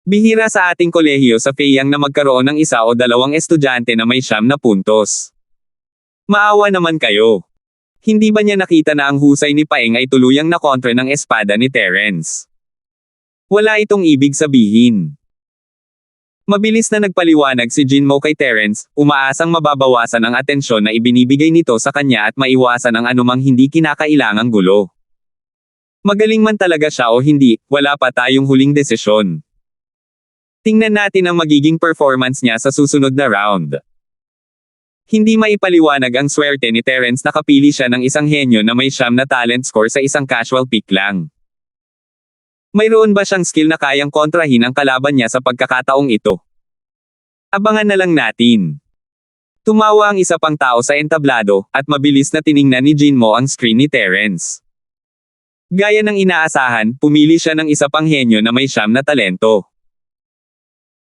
Bihira sa ating kolehiyo sa Feiyang na magkaroon ng isa o dalawang estudyante na may 9 na puntos. Maawa naman kayo. Hindi ba niya nakita na ang husay ni Paeng ay tuluyang nakontra ng espada ni Terence? Wala itong ibig sabihin. Mabilis na nagpaliwanag si Jinmo kay Terence, umaasang mababawasan ang atensyon na ibinibigay nito sa kanya at maiwasan ang anumang hindi kinakailangang gulo. Magaling man talaga siya o hindi, wala pa tayong huling desisyon. Tingnan natin ang magiging performance niya sa susunod na round. Hindi maipaliwanag ang swerte ni Terence na kapili siya ng isang henyo na may 9 na talent score sa isang casual pick lang. Mayroon ba siyang skill na kayang kontrahin ang kalaban niya sa pagkakataong ito? Abangan na lang natin. Tumawa ang isa pang tao sa entablado, at mabilis na tiningnan ni Jinmo ang screen ni Terence. Gaya ng inaasahan, pumili siya ng isa pang henyo na may 9 na talento.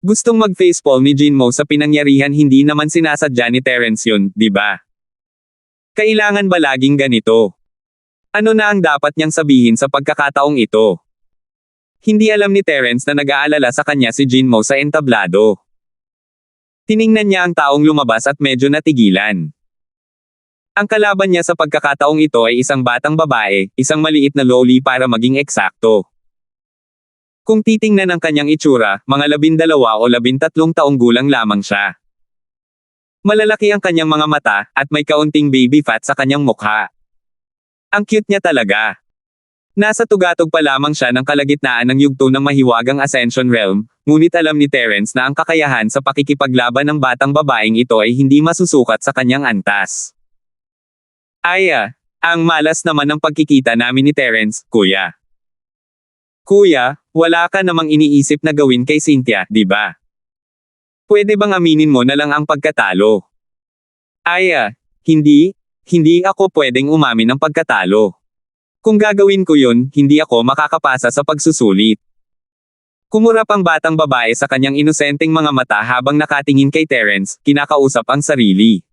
Gustong mag-facepalm ni Jinmo sa pinangyarihan, hindi naman sinasadya ni Terence yun, di ba? Kailangan ba laging ganito? Ano na ang dapat niyang sabihin sa pagkakataong ito? Hindi alam ni Terence na nag-aalala sa kanya si Jinmo sa entablado. Tiningnan niya ang taong lumabas at medyo natigilan. Ang kalaban niya sa pagkakataong ito ay isang batang babae, isang maliit na loli para maging eksakto. Kung titingnan ang kanyang itsura, mga 12 o 13 taong gulang lamang siya. Malalaki ang kanyang mga mata, at may kaunting baby fat sa kanyang mukha. Ang cute niya talaga. Nasa tugatog pa lamang siya ng kalagitnaan ng yugto ng mahiwagang Ascension Realm, ngunit alam ni Terence na ang kakayahan sa pakikipaglaban ng batang babaeng ito ay hindi masusukat sa kanyang antas. Ang malas naman ng pagkikita namin ni Terence, kuya. Kuya, wala ka namang iniisip na gawin kay Cynthia, di ba? Pwede bang aminin mo na lang ang pagkatalo? Hindi ako pwedeng umamin ng pagkatalo. Kung gagawin ko yun, hindi ako makakapasa sa pagsusulit. Kumurap ang batang babae sa kanyang inosenteng mga mata habang nakatingin kay Terence, kinakausap ang sarili.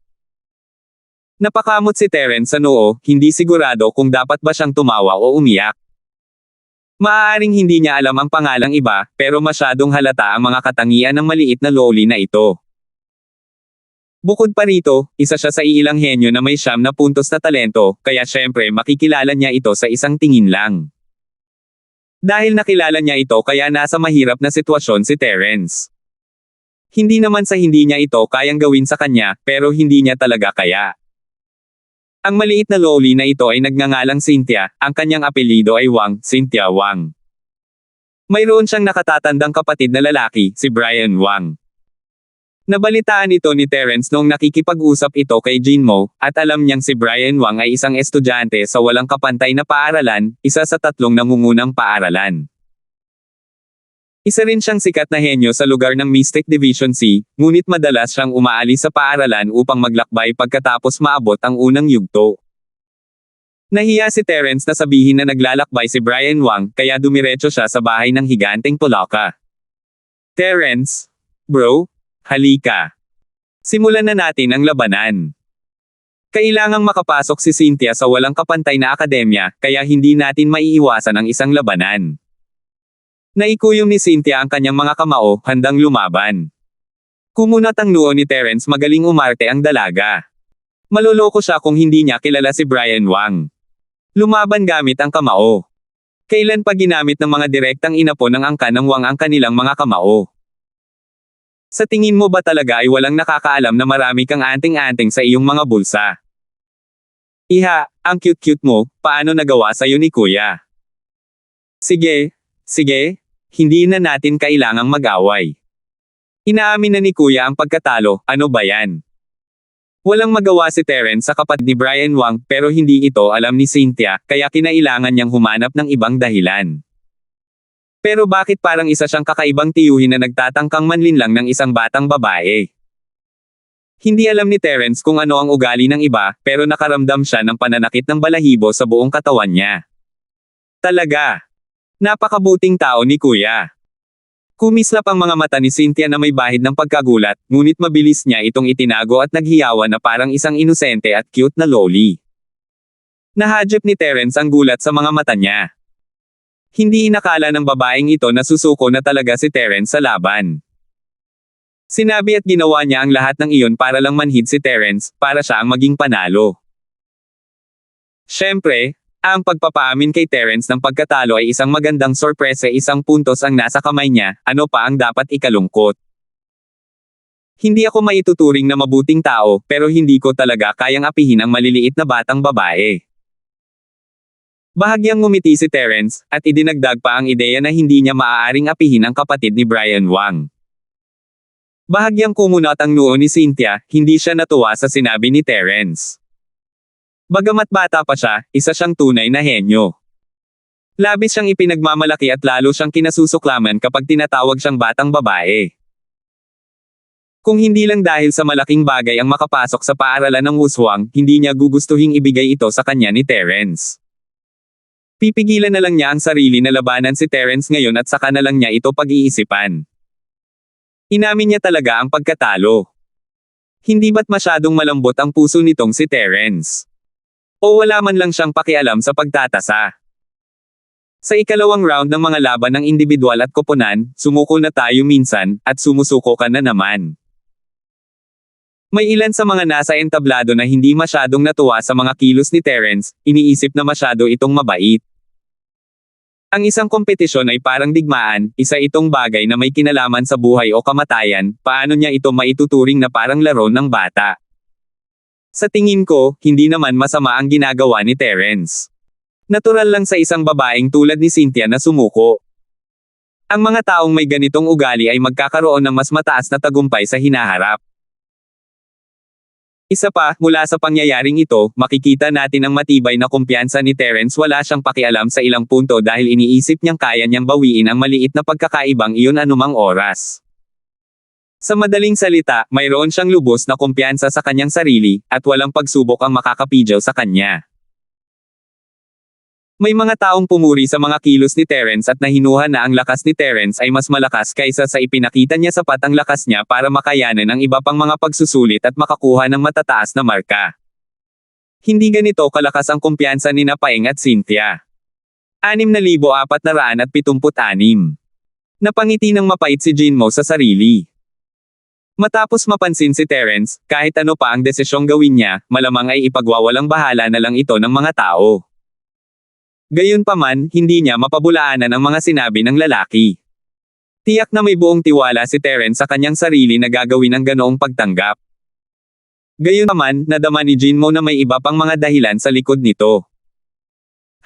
Napakamot si Terence sa noo, hindi sigurado kung dapat ba siyang tumawa o umiyak. Maaaring hindi niya alam ang pangalang iba, pero masyadong halata ang mga katangian ng maliit na loli na ito. Bukod pa rito, isa siya sa iilang henyo na may 9 na puntos na talento, kaya syempre makikilala niya ito sa isang tingin lang. Dahil nakilala niya ito kaya nasa mahirap na sitwasyon si Terence. Hindi naman sa hindi niya ito kayang gawin sa kanya, pero hindi niya talaga kaya. Ang maliit na loli na ito ay nagngangalang Cynthia, ang kanyang apelyido ay Wang, Cynthia Wang. Mayroon siyang nakatatandang kapatid na lalaki, si Brian Wang. Nabalitaan ito ni Terence noong nakikipag-usap ito kay Jinmo, at alam niyang si Brian Wang ay isang estudyante sa walang kapantay na paaralan, isa sa 3 nangungunang paaralan. Isa rin siyang sikat na henyo sa lugar ng Mystic Division C, ngunit madalas siyang umaalis sa paaralan upang maglakbay pagkatapos maabot ang unang yugto. Nahiya si Terence na sabihin na naglalakbay si Brian Wang, kaya dumiretso siya sa bahay ng higanteng Polaka. Terence? Bro? Halika. Simulan na natin ang labanan. Kailangang makapasok si Cynthia sa walang kapantay na akademya, kaya hindi natin maiiwasan ang isang labanan. Naikuyom ni Cynthia ang kanyang mga kamao, handang lumaban. Kumunat ang noo ni Terence, magaling umarte ang dalaga. Maloloko siya kung hindi niya kilala si Brian Wang. Lumaban gamit ang kamao. Kailan pa ginamit ng mga direktang inapon ng angkan ng Wang ang kanilang mga kamao? Sa tingin mo ba talaga ay walang nakakaalam na marami kang anting-anting sa iyong mga bulsa? Iha, ang cute-cute mo, paano nagawa sa'yo ni Kuya? Sige, hindi na natin kailangang mag-away. Inaamin na ni Kuya ang pagkatalo, ano ba yan? Walang magawa si Terence sa kapatid ni Brian Wang, pero hindi ito alam ni Cynthia, kaya kinailangan niyang humanap ng ibang dahilan. Pero bakit parang isa siyang kakaibang tiyuhin na nagtatangkang manlinlang ng isang batang babae? Hindi alam ni Terence kung ano ang ugali ng iba, pero nakaramdam siya ng pananakit ng balahibo sa buong katawan niya. Talaga. Napakabuting tao ni Kuya. Kumislap ang mga mata ni Cynthia na may bahid ng pagkagulat, ngunit mabilis niya itong itinago at naghiyawan na parang isang inosente at cute na loli. Nahadjep ni Terence ang gulat sa mga mata niya. Hindi inakala ng babaeng ito na susuko na talaga si Terence sa laban. Sinabi at ginawa niya ang lahat ng iyon para lang manhid si Terence, para siya ang maging panalo. Siyempre, ang pagpapaamin kay Terence ng pagkatalo ay isang magandang sorpresa, isang puntos ang nasa kamay niya, ano pa ang dapat ikalungkot. Hindi ako maituturing na mabuting tao, pero hindi ko talaga kayang apihin ang maliliit na batang babae. Bahagyang ngumiti si Terence, at idinagdag pa ang ideya na hindi niya maaaring apihin ang kapatid ni Brian Wang. Bahagyang kumunat ang noo ni Cynthia, hindi siya natuwa sa sinabi ni Terence. Bagamat bata pa siya, isa siyang tunay na henyo. Labis siyang ipinagmamalaki at lalo siyang kinasusuklaman kapag tinatawag siyang batang babae. Kung hindi lang dahil sa malaking bagay ang makapasok sa paaralan ng Wushuang, hindi niya gugustuhing ibigay ito sa kanya ni Terence. Pipigilan na lang niya ang sarili na labanan si Terence ngayon at saka na lang niya ito pag-iisipan. Inamin niya talaga ang pagkatalo. Hindi ba't masyadong malambot ang puso nitong si Terence? O wala man lang siyang pakialam sa pagtatasa? Sa ikalawang round ng mga laban ng individual at koponan, sumuko na tayo minsan, at sumusuko ka na naman. May ilan sa mga nasa entablado na hindi masyadong natuwa sa mga kilos ni Terence, iniisip na masyado itong mabait. Ang isang kompetisyon ay parang digmaan, isa itong bagay na may kinalaman sa buhay o kamatayan, paano niya ito maituturing na parang laro ng bata? Sa tingin ko, hindi naman masama ang ginagawa ni Terence. Natural lang sa isang babaeng tulad ni Cynthia na sumuko. Ang mga taong may ganitong ugali ay magkakaroon ng mas mataas na tagumpay sa hinaharap. Isa pa, mula sa pangyayaring ito, makikita natin ang matibay na kumpiyansa ni Terence. Wala siyang pakialam sa ilang punto dahil iniisip niyang kaya niyang bawiin ang maliit na pagkakaibang iyon anumang oras. Sa madaling salita, mayroon siyang lubos na kumpiyansa sa kanyang sarili, at walang pagsubok ang makakapigil sa kanya. May mga taong pumuri sa mga kilos ni Terence at nahinuhan na ang lakas ni Terence ay mas malakas kaysa sa ipinakita niya. Sapat ang lakas niya para makayanan ang iba pang mga pagsusulit at makakuha ng matataas na marka. Hindi ganito kalakas ang kumpiyansa ni Paeng at Cynthia. 6,476. Napangiti ng mapait si Jinmo sa sarili. Matapos mapansin si Terence, kahit ano pa ang desisyong gawin niya, malamang ay ipagwawalang bahala na lang ito ng mga tao. Gayunpaman, hindi niya mapabulaanan ang mga sinabi ng lalaki. Tiyak na may buong tiwala si Terence sa kanyang sarili na gagawin ang ganoong pagtanggap. Gayunpaman, nadama ni Jinmo na may iba pang mga dahilan sa likod nito.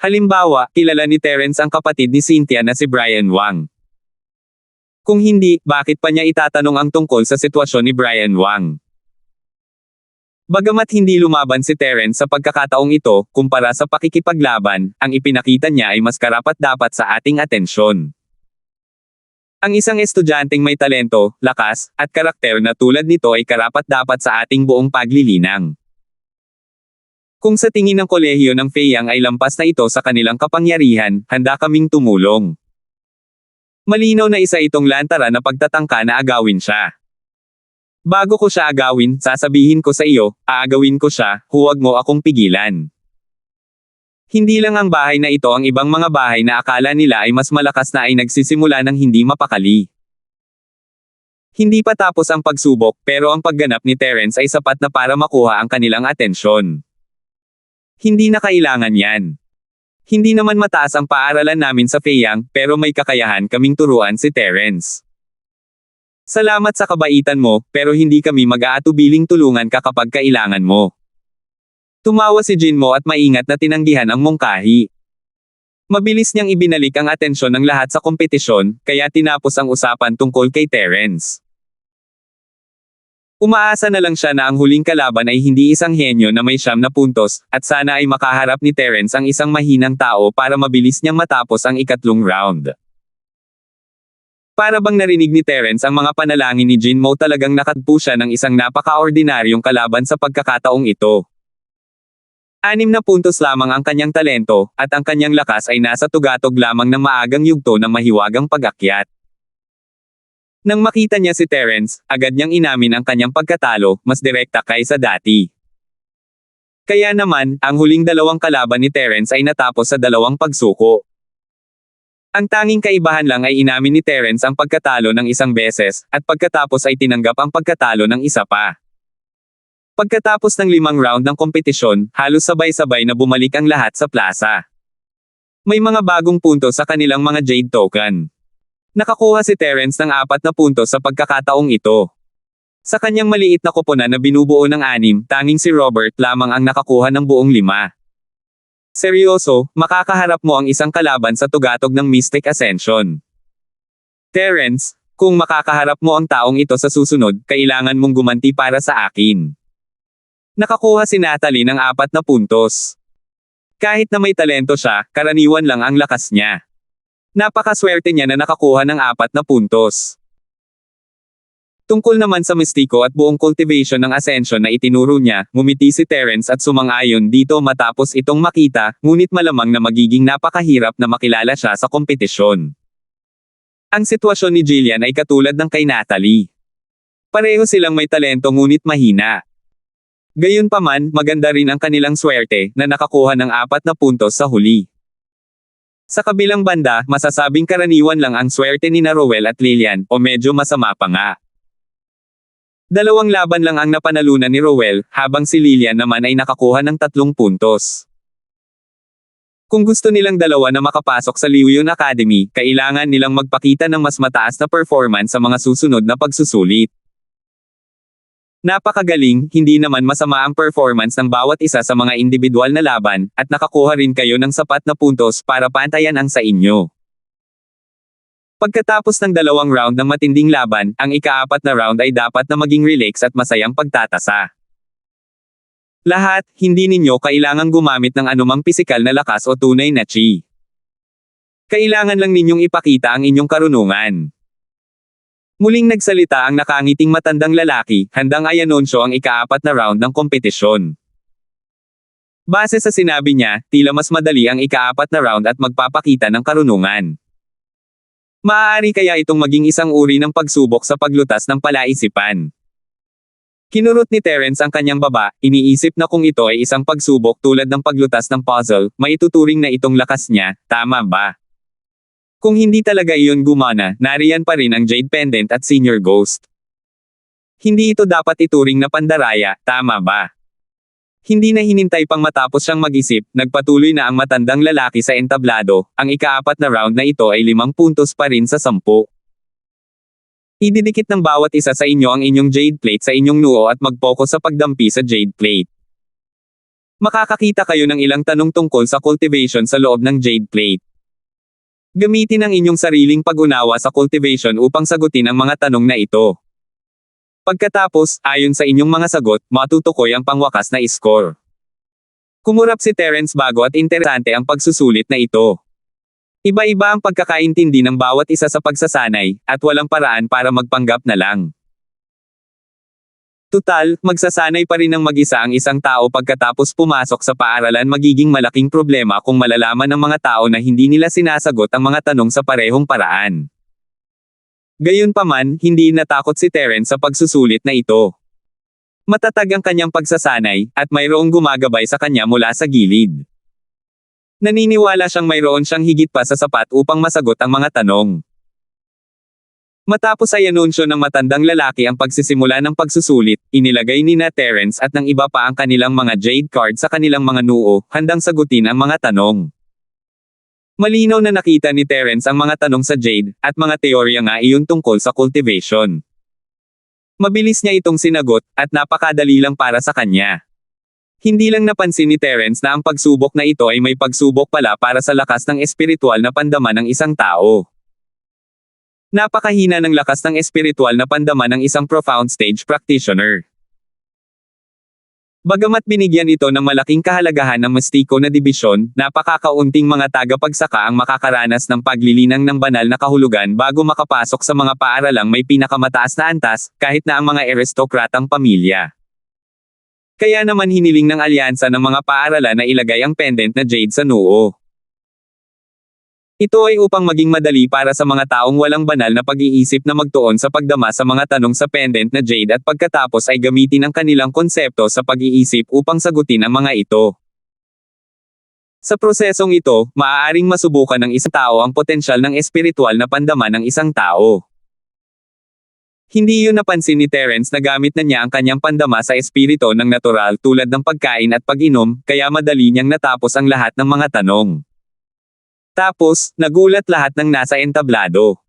Halimbawa, kilala ni Terence ang kapatid ni Cynthia na si Brian Wang. Kung hindi, bakit pa niya itatanong ang tungkol sa sitwasyon ni Brian Wang? Bagamat hindi lumaban si Terence sa pagkakataong ito, kumpara sa pakikipaglaban, ang ipinakita niya ay mas karapat-dapat sa ating atensyon. Ang isang estudyanteng may talento, lakas, at karakter na tulad nito ay karapat-dapat sa ating buong paglilinang. Kung sa tingin ng kolehiyo ng Feiyang ay lampas na ito sa kanilang kapangyarihan, handa kaming tumulong. Malinaw na isa itong lantara na pagtatangka na agawin siya. Bago ko siya agawin, sasabihin ko sa iyo, aagawin ko siya, huwag mo akong pigilan. Hindi lang ang bahay na ito, ang ibang mga bahay na akala nila ay mas malakas na ay nagsisimula ng hindi mapakali. Hindi pa tapos ang pagsubok, pero ang pagganap ni Terence ay sapat na para makuha ang kanilang atensyon. Hindi na kailangan yan. Hindi naman mataas ang paaralan namin sa Feyang, pero may kakayahan kaming turuan si Terence. Salamat sa kabaitan mo, pero hindi kami mag-aatubiling tulungan ka kapag kailangan mo. Tumawa si Jinmo at maingat na tinanggihan ang mungkahi. Mabilis niyang ibinalik ang atensyon ng lahat sa kompetisyon, kaya tinapos ang usapan tungkol kay Terence. Umaasa na lang siya na ang huling kalaban ay hindi isang henyo na may 9 na puntos, at sana ay makaharap ni Terence ang isang mahinang tao para mabilis niyang matapos ang ikatlong round. Para bang narinig ni Terence ang mga panalangin ni Jinmo, talagang nakatagpo siya ng isang napaka-ordinaryong kalaban sa pagkakataong ito. 6 na puntos lamang ang kanyang talento, at ang kanyang lakas ay nasa tugatog lamang ng maagang yugto ng mahiwagang pag-akyat. Nang makita niya si Terence, agad niyang inamin ang kanyang pagkatalo, mas direkta kaysa dati. Kaya naman, ang huling 2 kalaban ni Terence ay natapos sa 2 pagsuko. Ang tanging kaibahan lang ay inamin ni Terence ang pagkatalo ng 1 beses, at pagkatapos ay tinanggap ang pagkatalo ng 1 pa. Pagkatapos ng 5 round ng kompetisyon, halos sabay-sabay na bumalik ang lahat sa plaza. May mga bagong punto sa kanilang mga Jade Token. Nakakuha si Terence ng 4 na puntos sa pagkakataong ito. Sa kanyang maliit na koponan na binubuo ng 6, tanging si Robert lamang ang nakakuha ng buong 5. Seryoso, makakaharap mo ang isang kalaban sa tugatog ng Mystic Ascension. Terence, kung makakaharap mo ang taong ito sa susunod, kailangan mong gumanti para sa akin. Nakakuha si Natalie ng 4 na puntos. Kahit na may talento siya, karaniwan lang ang lakas niya. Napakaswerte niya na nakakuha ng 4 na puntos. Tungkol naman sa mistiko at buong cultivation ng Ascension na itinuro niya, ngumiti si Terence at sumang-ayon dito matapos itong makita, ngunit malamang na magiging napakahirap na makilala siya sa kompetisyon. Ang sitwasyon ni Jillian ay katulad ng kay Natalie. Pareho silang may talento ngunit mahina. Gayunpaman, maganda rin ang kanilang swerte na nakakuha ng 4 na puntos sa huli. Sa kabilang banda, masasabing karaniwan lang ang swerte ni Rowell at Lillian, o medyo masama pa nga. 2 laban lang ang napanalunan ni Rowell, habang si Lillian naman ay nakakuha ng 3 puntos. Kung gusto nilang dalawa na makapasok sa Liuyon Academy, kailangan nilang magpakita ng mas mataas na performance sa mga susunod na pagsusulit. Napakagaling, hindi naman masama ang performance ng bawat isa sa mga individual na laban, at nakakuha rin kayo ng sapat na puntos para pantayan ang sa inyo. Pagkatapos ng 2 round ng matinding laban, ang ika-4 na round ay dapat na maging relax at masayang pagtatasa. Lahat, hindi ninyo kailangang gumamit ng anumang pisikal na lakas o tunay na chi. Kailangan lang ninyong ipakita ang inyong karunungan. Muling nagsalita ang nakangiting matandang lalaki, handang i-anunsyo ang ika-4 na round ng kompetisyon. Base sa sinabi niya, tila mas madali ang ika-4 na round at magpapakita ng karunungan. Maaari kaya itong maging isang uri ng pagsubok sa paglutas ng palaisipan. Kinurot ni Terence ang kanyang baba, iniisip na kung ito ay isang pagsubok tulad ng paglutas ng puzzle, maituturing na itong lakas niya, tama ba? Kung hindi talaga iyon gumana, nariyan pa rin ang Jade Pendant at Senior Ghost. Hindi ito dapat ituring na pandaraya, tama ba? Hindi na hinintay pang matapos siyang mag-isip, nagpatuloy na ang matandang lalaki sa entablado, ang ika-4 na round na ito ay 5 puntos pa rin sa 10. Ididikit ng bawat isa sa inyo ang inyong Jade Plate sa inyong noo at mag-focus sa pagdampi sa Jade Plate. Makakakita kayo ng ilang tanong tungkol sa cultivation sa loob ng Jade Plate. Gamitin ang inyong sariling pag-unawa sa cultivation upang sagutin ang mga tanong na ito. Pagkatapos, ayon sa inyong mga sagot, matutukoy ang pangwakas na score. Kumurap si Terence bago at interesante ang pagsusulit na ito. Iba-iba ang pagkakaintindi ng bawat isa sa pagsasanay, at walang paraan para magpanggap na lang. Tutal, magsasanay pa rin ng mag-isa ang isang tao pagkatapos pumasok sa paaralan. Magiging malaking problema kung malalaman ng mga tao na hindi nila sinasagot ang mga tanong sa parehong paraan. Gayunpaman, hindi natakot si Terence sa pagsusulit na ito. Matatag ang kanyang pagsasanay, at mayroong gumagabay sa kanya mula sa gilid. Naniniwala siyang mayroon siyang higit pa sa sapat upang masagot ang mga tanong. Matapos ay anunsyo ng matandang lalaki ang pagsisimula ng pagsusulit, inilagay ni Terence at ng iba pa ang kanilang mga jade card sa kanilang mga noo, handang sagutin ang mga tanong. Malinaw na nakita ni Terence ang mga tanong sa jade, at mga teorya nga iyon tungkol sa cultivation. Mabilis niya itong sinagot, at napakadali lang para sa kanya. Hindi lang napansin ni Terence na ang pagsubok na ito ay may pagsubok pala para sa lakas ng espiritual na pandama ng isang tao. Napakahina ng lakas ng espiritual na pandama ng isang profound stage practitioner. Bagamat binigyan ito ng malaking kahalagahan ng mistiko na dibisyon, napakakaunting mga tagapagsaka ang makakaranas ng paglilinang ng banal na kahulugan bago makapasok sa mga paaralang may pinakamataas na antas, kahit na ang mga aristokratang pamilya. Kaya naman hiniling ng alyansa ng mga paaralan na ilagay ang pendant na jade sa noo. Ito ay upang maging madali para sa mga taong walang banal na pag-iisip na magtuon sa pagdama sa mga tanong sa pendant na jade at pagkatapos ay gamitin ang kanilang konsepto sa pag-iisip upang sagutin ang mga ito. Sa prosesong ito, maaaring masubukan ng isang tao ang potensyal ng espiritual na pandama ng isang tao. Hindi yun napansin ni Terence na gamit na niya ang kanyang pandama sa espiritu ng natural tulad ng pagkain at pag-inom, kaya madali niyang natapos ang lahat ng mga tanong. Tapos, nagulat lahat ng nasa entablado.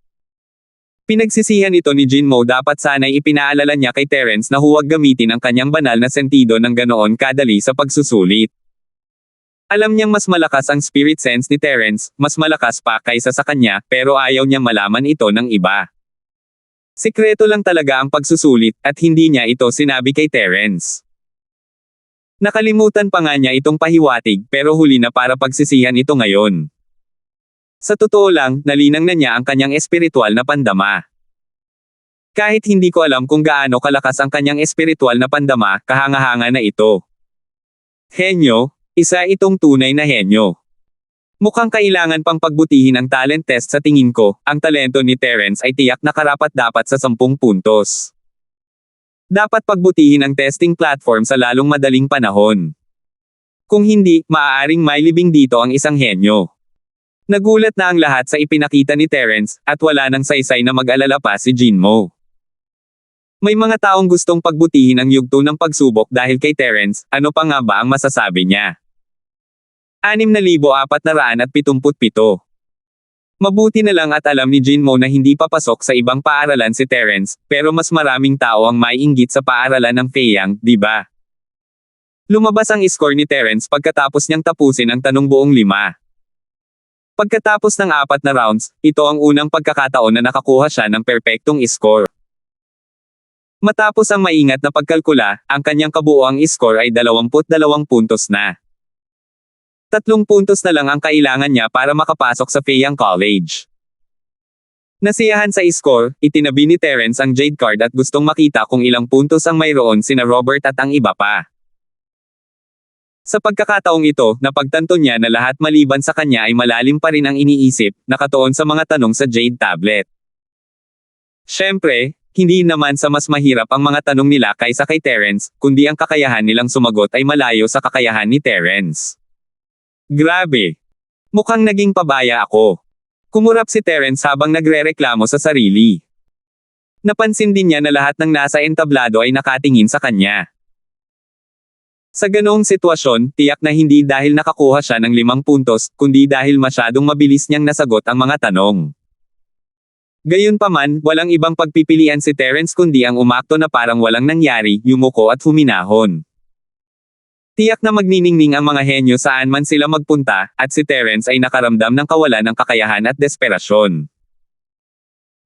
Pinagsisihan ito ni Jinmo, dapat sana'y ipinaalala niya kay Terence na huwag gamitin ang kanyang banal na sentido ng ganoon kadali sa pagsusulit. Alam niyang mas malakas ang spirit sense ni Terence, mas malakas pa kaysa sa kanya, pero ayaw niyang malaman ito ng iba. Sikreto lang talaga ang pagsusulit, at hindi niya ito sinabi kay Terence. Nakalimutan pa nga niya itong pahiwatig, pero huli na para pagsisihan ito ngayon. Sa totoo lang, nalinang na niya ang kanyang espiritual na pandama. Kahit hindi ko alam kung gaano kalakas ang kanyang espiritual na pandama, kahanga-hanga na ito. Henyo, isa itong tunay na henyo. Mukhang kailangan pang pagbutihin ang talent test sa tingin ko, ang talento ni Terence ay tiyak na karapat-dapat sa 10 puntos. Dapat pagbutihin ang testing platform sa lalong madaling panahon. Kung hindi, maaaring may libing dito ang isang henyo. Nagulat na ang lahat sa ipinakita ni Terence, at wala nang saysay na mag-alala pa si Jinmo. May mga taong gustong pagbutihin ang yugto ng pagsubok dahil kay Terence, ano pa nga ba ang masasabi niya? 6,477. Mabuti na lang at alam ni Jinmo na hindi papasok sa ibang paaralan si Terence, pero mas maraming tao ang maiinggit sa paaralan ng Feiyang, di ba? Lumabas ang score ni Terence pagkatapos niyang tapusin ang tanong buong 5. Pagkatapos ng 4 na rounds, ito ang unang pagkakataon na nakakuha siya ng perpektong score. Matapos ang maingat na pagkalkula, ang kanyang kabuoang score ay 22 puntos na. 3 puntos na lang ang kailangan niya para makapasok sa Feiyang College. Nasiyahan sa score, itinabi ni Terence ang jade card at gustong makita kung ilang puntos ang mayroon sina Robert at ang iba pa. Sa pagkakataong ito, napagtanto niya na lahat maliban sa kanya ay malalim pa rin ang iniisip, nakatuon sa mga tanong sa Jade Tablet. Siyempre, hindi naman sa mas mahirap ang mga tanong nila kaysa kay Terence, kundi ang kakayahan nilang sumagot ay malayo sa kakayahan ni Terence. Grabe! Mukhang naging pabaya ako. Kumurap si Terence habang nagrereklamo sa sarili. Napansin din niya na lahat ng nasa entablado ay nakatingin sa kanya. Sa ganoong sitwasyon, tiyak na hindi dahil nakakuha siya ng 5 puntos, kundi dahil masyadong mabilis niyang nasagot ang mga tanong. Gayunpaman, walang ibang pagpipilian si Terence kundi ang umakto na parang walang nangyari, yumuko at huminahon. Tiyak na magniningning ang mga henyo saan man sila magpunta, at si Terence ay nakaramdam ng kawalan ng kakayahan at desperasyon.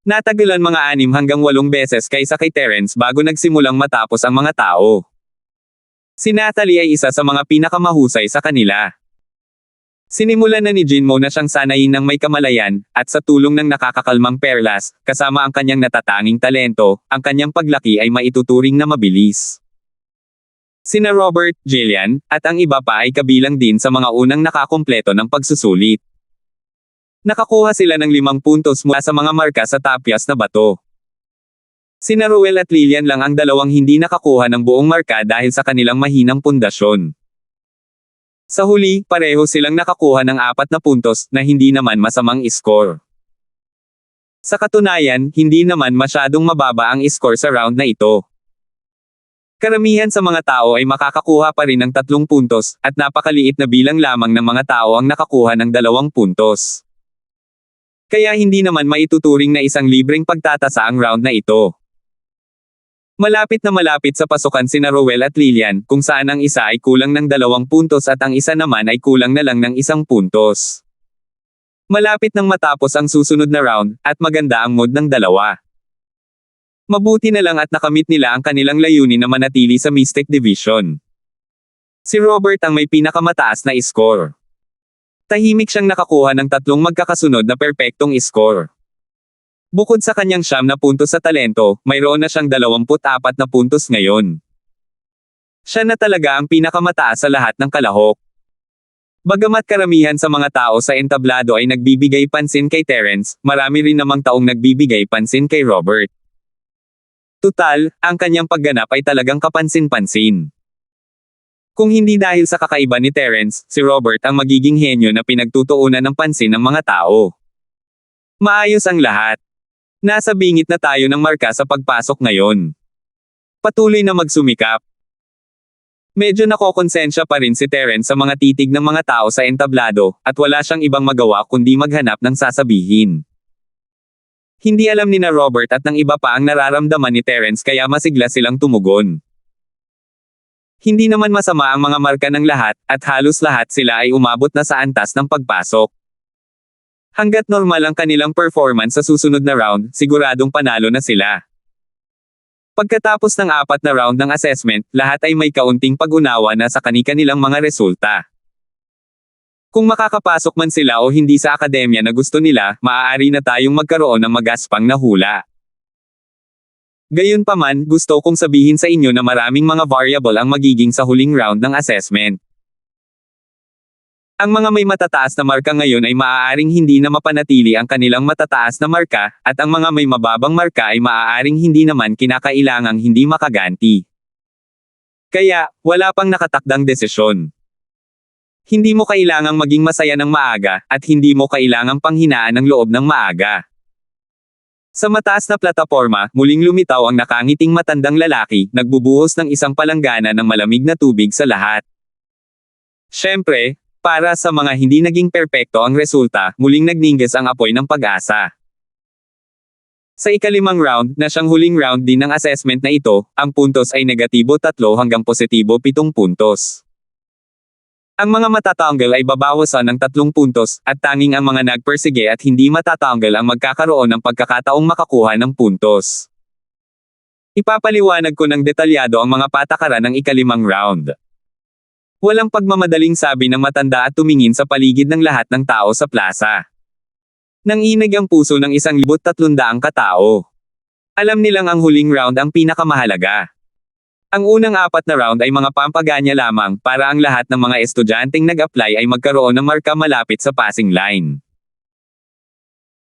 Natagalan mga 6 hanggang 8 beses kaysa kay Terence bago nagsimulang matapos ang mga tao. Si Natalie ay isa sa mga pinakamahusay sa kanila. Sinimulan na ni Jinmo na siyang sanayin ng may kamalayan, at sa tulong ng nakakakalmang perlas, kasama ang kanyang natatanging talento, ang kanyang paglaki ay maituturing na mabilis. Sina Robert, Jillian, at ang iba pa ay kabilang din sa mga unang nakakumpleto ng pagsusulit. Nakakuha sila ng 5 puntos mula sa mga marka sa tapyas na bato. Sina Ruel at Lilian lang ang dalawang hindi nakakuha ng buong marka dahil sa kanilang mahinang pundasyon. Sa huli, pareho silang nakakuha ng 4 na puntos na hindi naman masamang score. Sa katunayan, hindi naman masyadong mababa ang score sa round na ito. Karamihan sa mga tao ay makakakuha pa rin ng 3 puntos, at napakaliit na bilang lamang ng mga tao ang nakakuha ng 2 puntos. Kaya hindi naman maituturing na isang libreng pagtatasa ang round na ito. Malapit na malapit sa pasukan sina Roel at Lilian, kung saan ang isa ay kulang ng 2 puntos at ang isa naman ay kulang na lang ng 1 puntos. Malapit nang matapos ang susunod na round, at maganda ang mood ng dalawa. Mabuti na lang at nakamit nila ang kanilang layunin na manatili sa Mystic Division. Si Robert ang may pinakamataas na score. Tahimik siyang nakakuha ng 3 magkakasunod na perpektong score. Bukod sa kanyang 9 na puntos sa talento, mayroon na siyang 24 na puntos ngayon. Siya na talaga ang pinakamataas sa lahat ng kalahok. Bagamat karamihan sa mga tao sa entablado ay nagbibigay pansin kay Terence, marami rin namang taong nagbibigay pansin kay Robert. Tutal, ang kanyang pagganap ay talagang kapansin-pansin. Kung hindi dahil sa kakaiba ni Terence, si Robert ang magiging henyo na pinagtutuunan ng pansin ng mga tao. Maayos ang lahat. Nasa bingit na tayo ng marka sa pagpasok ngayon. Patuloy na magsumikap. Medyo nakokonsensya pa rin si Terence sa mga titig ng mga tao sa entablado, at wala siyang ibang magawa kundi maghanap ng sasabihin. Hindi alam ni na Robert at ng iba pa ang nararamdaman ni Terence kaya masigla silang tumugon. Hindi naman masama ang mga marka ng lahat, at halos lahat sila ay umabot na sa antas ng pagpasok. Hanggat normal ang kanilang performance sa susunod na round, siguradong panalo na sila. Pagkatapos ng 4 na round ng assessment, lahat ay may kaunting pag-unawa na sa kani-kanilang mga resulta. Kung makakapasok man sila o hindi sa akademya na gusto nila, maaari na tayong magkaroon ng magaspang na hula. Gayunpaman, gusto kong sabihin sa inyo na maraming mga variable ang magiging sa huling round ng assessment. Ang mga may matataas na marka ngayon ay maaaring hindi na mapanatili ang kanilang matataas na marka, at ang mga may mababang marka ay maaaring hindi naman kinakailangang hindi makaganti. Kaya, wala pang nakatakdang desisyon. Hindi mo kailangang maging masaya ng maaga, at hindi mo kailangang panghinaan ng loob ng maaga. Sa mataas na plataporma, muling lumitaw ang nakangiting matandang lalaki, nagbubuhos ng isang palanggana ng malamig na tubig sa lahat. Siyempre, para sa mga hindi naging perpekto ang resulta, muling nagningges ang apoy ng pag-asa. Sa ika-5 round, na siyang huling round din ng assessment na ito, ang puntos ay negatibo 3 hanggang positibo 7 puntos. Ang mga matatanggal ay babawasan ng 3 puntos, at tanging ang mga nagpersige at hindi matatanggal ang magkakaroon ng pagkakataong makakuha ng puntos. Ipapaliwanag ko ng detalyado ang mga patakaran ng ika-5 round. Walang pagmamadaling sabi ng matanda at tumingin sa paligid ng lahat ng tao sa plaza. Nanginig ang puso ng 1,300 katao. Alam nilang ang huling round ang pinakamahalaga. Ang unang 4 na round ay mga pampaganya lamang para ang lahat ng mga estudyanteng nag-apply ay magkaroon ng marka malapit sa passing line.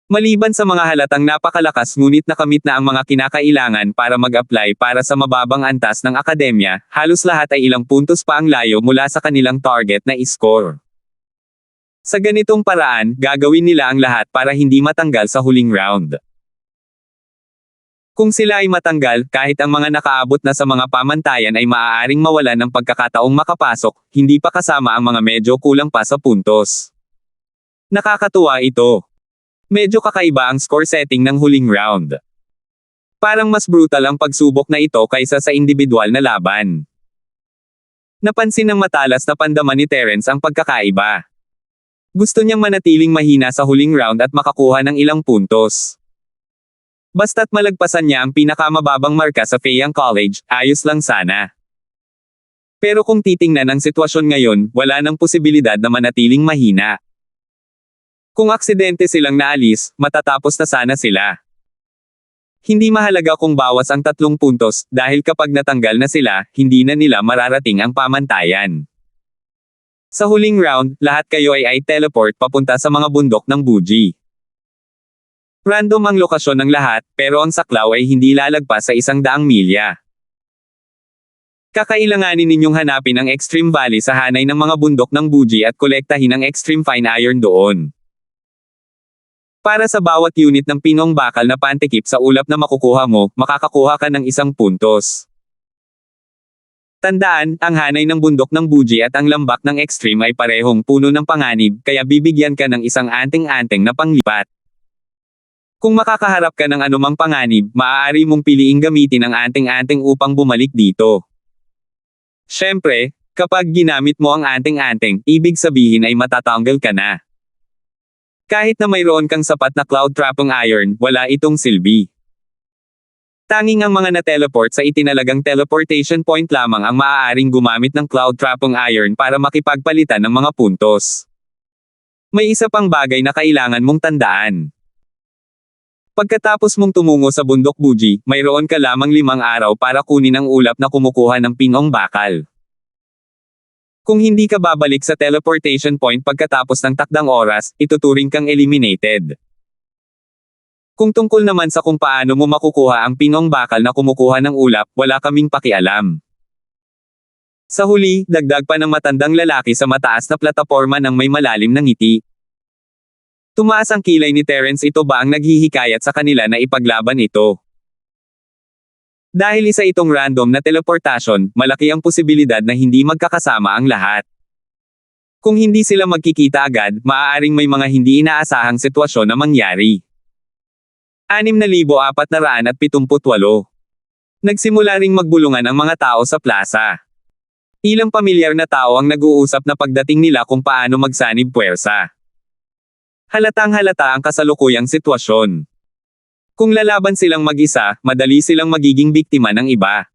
Maliban sa mga halatang napakalakas ngunit nakamit na ang mga kinakailangan para mag-apply para sa mababang antas ng akademya, halos lahat ay ilang puntos pa ang layo mula sa kanilang target na score. Sa ganitong paraan, gagawin nila ang lahat para hindi matanggal sa huling round. Kung sila ay matanggal, kahit ang mga nakaabot na sa mga pamantayan ay maaaring mawalan ng pagkakataong makapasok, hindi pa kasama ang mga medyo kulang pa sa puntos. Nakakatuwa ito. Medyo kakaiba ang score setting ng huling round. Parang mas brutal ang pagsubok na ito kaysa sa individual na laban. Napansin ng matalas na pandaman ni Terence ang pagkakaiba. Gusto niyang manatiling mahina sa huling round at makakuha ng ilang puntos. Basta't malagpasan niya ang pinakamababang marka sa Fayang College, ayos lang sana. Pero kung titingnan ang sitwasyon ngayon, wala nang posibilidad na manatiling mahina. Kung aksidente silang naalis, matatapos na sana sila. Hindi mahalaga kung bawas ang 3 puntos, dahil kapag natanggal na sila, hindi na nila mararating ang pamantayan. Sa huling round, lahat kayo ay teleport papunta sa mga bundok ng Buji. Random ang lokasyon ng lahat, pero ang saklaw ay hindi lalagpas sa 100 milya. Kakailanganin ninyong hanapin ang Extreme Valley sa hanay ng mga bundok ng Buji at kolektahin ang Extreme Fine Iron doon. Para sa bawat unit ng pinong bakal na pantikip sa ulap na makukuha mo, makakakuha ka ng 1 puntos. Tandaan, ang hanay ng bundok ng Buji at ang lambak ng Extreme ay parehong puno ng panganib, kaya bibigyan ka ng isang anting-anting na panglipat. Kung makakaharap ka ng anumang panganib, maaari mong piliing gamitin ang anting-anting upang bumalik dito. Siyempre, kapag ginamit mo ang anting-anting, ibig sabihin ay matatanggal ka na. Kahit na mayroon kang sapat na cloud trapping iron, wala itong silbi. Tanging ang mga na-teleport sa itinalagang teleportation point lamang ang maaaring gumamit ng cloud trapping iron para makipagpalitan ng mga puntos. May isa pang bagay na kailangan mong tandaan. Pagkatapos mong tumungo sa bundok Buji, mayroon ka lamang 5 araw para kunin ang ulap na kumukuha ng pinong bakal. Kung hindi ka babalik sa teleportation point pagkatapos ng takdang oras, ituturing kang eliminated. Kung tungkol naman sa kung paano mo makukuha ang pinong bakal na kumukuha ng ulap, wala kaming pakialam. Sa huli, dagdag pa ng matandang lalaki sa mataas na plataporma ng may malalim na ngiti. Tumaas ang kilay ni Terence, ito ba ang naghihikayat sa kanila na ipaglaban ito? Dahil isa itong random na teleportasyon, malaki ang posibilidad na hindi magkakasama ang lahat. Kung hindi sila magkikita agad, maaaring may mga hindi inaasahang sitwasyon na mangyari. 6,478. Nagsimula ring magbulungan ang mga tao sa plaza. Ilang pamilyar na tao ang nag-uusap na pagdating nila kung paano magsanib puwersa. Halatang-halata ang kasalukuyang sitwasyon. Kung lalaban silang mag-isa, madali silang magiging biktima ng iba.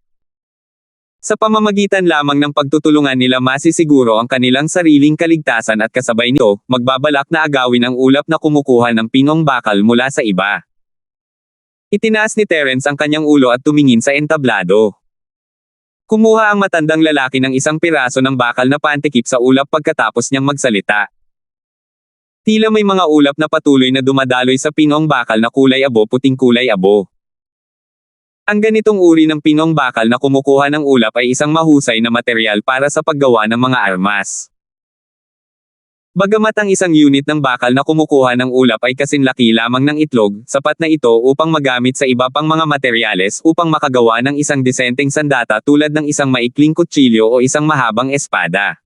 Sa pamamagitan lamang ng pagtutulungan nila masisiguro ang kanilang sariling kaligtasan at kasabay nito, magbabalak na agawin ang ulap na kumukuha ng pinong bakal mula sa iba. Itinaas ni Terence ang kanyang ulo at tumingin sa entablado. Kumuha ang matandang lalaki ng 1 piraso ng bakal na pantikip sa ulap pagkatapos niyang magsalita. Tila may mga ulap na patuloy na dumadaloy sa pinong bakal na kulay abo, puting kulay abo. Ang ganitong uri ng pinong bakal na kumukuha ng ulap ay isang mahusay na material para sa paggawa ng mga armas. Bagamat ang isang unit ng bakal na kumukuha ng ulap ay kasinlaki lamang ng itlog, sapat na ito upang magamit sa iba pang mga materyales upang makagawa ng isang disenteng sandata tulad ng isang maikling kutsilyo o isang mahabang espada.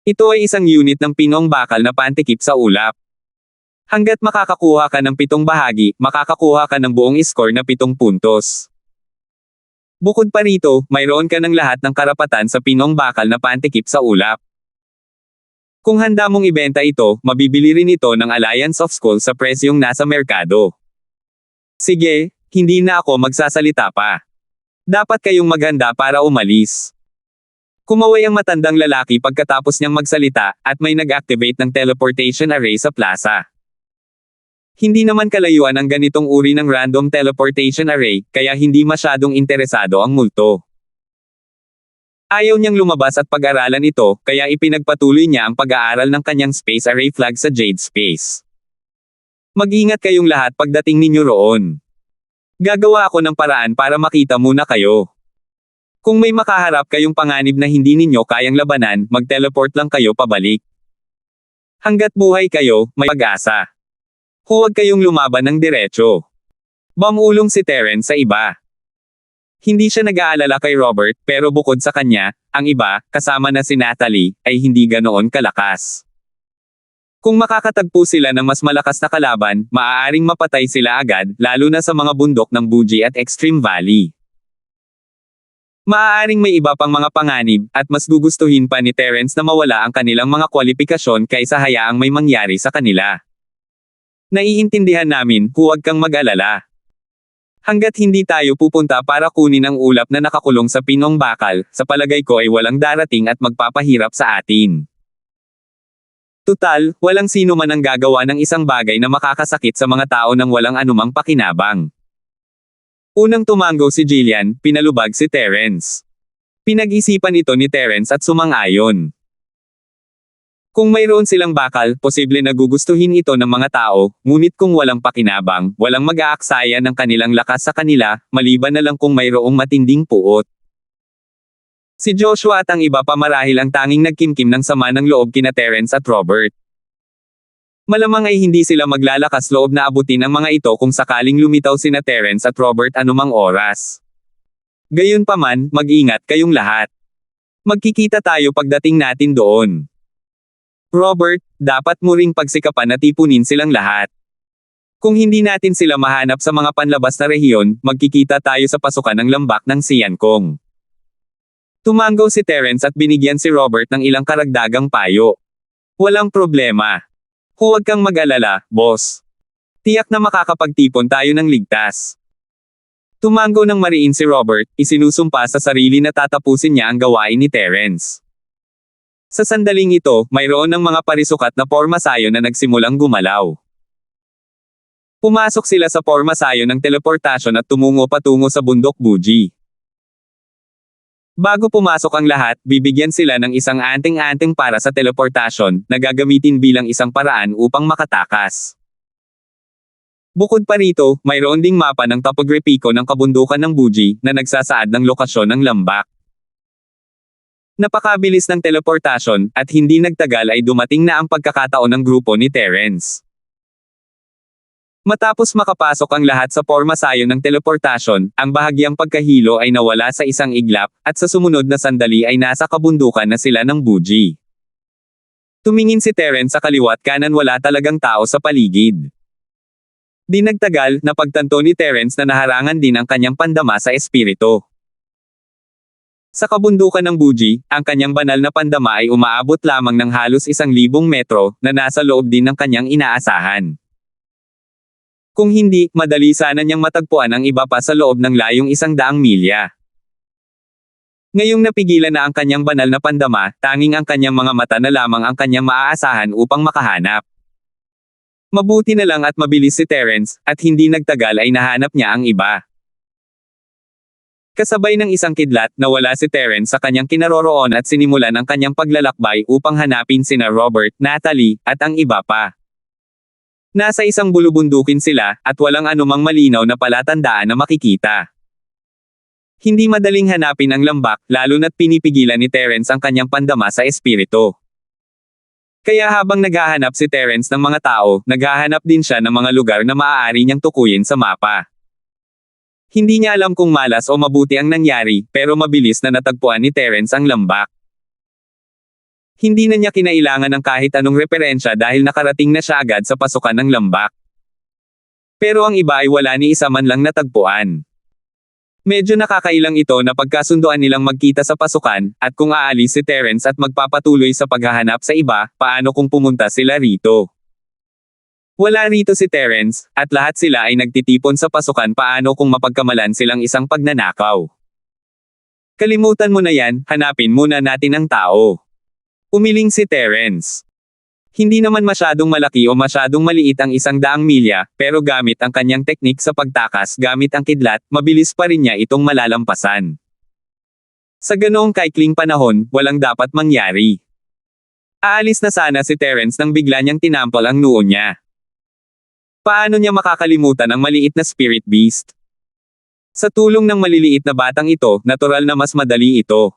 Ito ay isang unit ng pinong bakal na pantikip sa ulap. Hanggat makakakuha ka ng 7 bahagi, makakakuha ka ng buong score na 7 puntos. Bukod pa rito, mayroon ka ng lahat ng karapatan sa pinong bakal na pantikip sa ulap. Kung handa mong ibenta ito, mabibili rin ito ng Alliance of Schools sa presyong nasa merkado. Sige, hindi na ako magsasalita pa. Dapat kayong maghanda para umalis. Kumaway ang matandang lalaki pagkatapos niyang magsalita, at may nag-activate ng teleportation array sa plaza. Hindi naman kalayuan ang ganitong uri ng random teleportation array, kaya hindi masyadong interesado ang multo. Ayaw niyang lumabas at pag-aralan ito, kaya ipinagpatuloy niya ang pag-aaral ng kanyang space array flag sa Jade Space. Mag-ingat kayong lahat pagdating ninyo roon. Gagawa ako ng paraan para makita muna kayo. Kung may makaharap kayong panganib na hindi ninyo kayang labanan, mag-teleport lang kayo pabalik. Hanggat buhay kayo, may pag-asa. Huwag kayong lumaban ng diretso. Bamulong si Terence sa iba. Hindi siya nag-aalala kay Robert, pero bukod sa kanya, ang iba, kasama na si Natalie, ay hindi ganoon kalakas. Kung makakatagpo sila ng mas malakas na kalaban, maaaring mapatay sila agad, lalo na sa mga bundok ng Buji at Extreme Valley. Maaaring may iba pang mga panganib, at mas gugustuhin pa ni Terence na mawala ang kanilang mga kwalifikasyon kaysa hayaang may mangyari sa kanila. Naiintindihan namin, huwag kang mag-alala. Hanggat hindi tayo pupunta para kunin ang ulap na nakakulong sa pinong bakal, sa palagay ko ay walang darating at magpapahirap sa atin. Tutal, walang sino man ang gagawa ng isang bagay na makakasakit sa mga tao nang walang anumang pakinabang. Unang tumango si Jillian, pinalubag si Terence. Pinag-isipan ito ni Terence at sumang-ayon. Kung mayroon silang bakal, posible na gugustuhin ito ng mga tao, ngunit kung walang pakinabang, walang mag-aaksaya ng kanilang lakas sa kanila, maliban na lang kung mayroong matinding puot. Si Joshua at ang iba pa marahil ang tanging nagkimkim ng sama ng loob kina Terence at Robert. Malamang ay hindi sila maglalakas loob na abutin ang mga ito kung sakaling lumitaw sina Terence at Robert anumang oras. Gayunpaman, mag-ingat kayong lahat. Magkikita tayo pagdating natin doon. Robert, dapat mo ring pagsikapan na tipunin silang lahat. Kung hindi natin sila mahanap sa mga panlabas na rehiyon, magkikita tayo sa pasukan ng lambak ng Siancong. Tumango si Terence at binigyan si Robert ng ilang karagdagang payo. Walang problema. Huwag kang mag-alala, boss. Tiyak na makakapagtipon tayo ng ligtas. Tumango ng mariin si Robert, isinusumpa sa sarili na tatapusin niya ang gawain ni Terence. Sa sandaling ito, mayroon ng mga parisukat na pormasayo na nagsimulang gumalaw. Pumasok sila sa pormasayo ng teleportasyon at tumungo patungo sa bundok Buji. Bago pumasok ang lahat, bibigyan sila ng isang anting-anting para sa teleportasyon, na gagamitin bilang isang paraan upang makatakas. Bukod pa rito, mayroon ding mapa ng topograpiko ng kabundukan ng Buji, na nagsasaad ng lokasyon ng lambak. Napakabilis ng teleportasyon, at hindi nagtagal ay dumating na ang pagkakataon ng grupo ni Terence. Matapos makapasok ang lahat sa pormasayo ng teleportasyon, ang bahagyang pagkahilo ay nawala sa isang iglap, at sa sumunod na sandali ay nasa kabundukan na sila ng Buji. Tumingin si Terence sa kaliwa't kanan, wala talagang tao sa paligid. Di nagtagal, napagtanto ni Terence na naharangan din ang kanyang pandama sa espiritu. Sa kabundukan ng Buji, ang kanyang banal na pandama ay umaabot lamang ng halos 1,000 metro, na nasa loob din ng kanyang inaasahan. Kung hindi, madali sana niyang matagpuan ang iba pa sa loob ng layong 100 milya. Ngayong napigilan na ang kanyang banal na pandama, tanging ang kanyang mga mata na lamang ang kanyang maaasahan upang makahanap. Mabuti na lang at mabilis si Terence, at hindi nagtagal ay nahanap niya ang iba. Kasabay ng isang kidlat, nawala si Terence sa kanyang kinaroroon at sinimulan ang kanyang paglalakbay upang hanapin sina Robert, Natalie, at ang iba pa. Nasa isang bulubundukin sila, at walang anumang malinaw na palatandaan na makikita. Hindi madaling hanapin ang lambak, lalo na't pinipigilan ni Terence ang kanyang pandama sa espiritu. Kaya habang naghahanap si Terence ng mga tao, naghahanap din siya ng mga lugar na maaari niyang tukuyin sa mapa. Hindi niya alam kung malas o mabuti ang nangyari, pero mabilis na natagpuan ni Terence ang lambak. Hindi na niya kinailangan ng kahit anong referensya dahil nakarating na siya agad sa pasukan ng lambak. Pero ang iba ay wala ni isa man lang natagpuan. Medyo nakakailang ito na pagkasunduan nilang magkita sa pasukan, at kung aalis si Terence at magpapatuloy sa paghahanap sa iba, paano kung pumunta sila rito? Wala rito si Terence, at lahat sila ay nagtitipon sa pasukan, paano kung mapagkamalan silang isang pagnanakaw? Kalimutan mo na yan, hanapin muna natin ang tao. Umiling si Terence. Hindi naman masyadong malaki o masyadong maliit ang 100 milya, pero gamit ang kanyang teknik sa pagtakas gamit ang kidlat, mabilis pa rin niya itong malalampasan. Sa ganoong kaikling panahon, walang dapat mangyari. Aalis na sana si Terence nang bigla niyang tinampal ang noo niya. Paano niya makakalimutan ang maliit na spirit beast? Sa tulong ng maliliit na batang ito, natural na mas madali ito.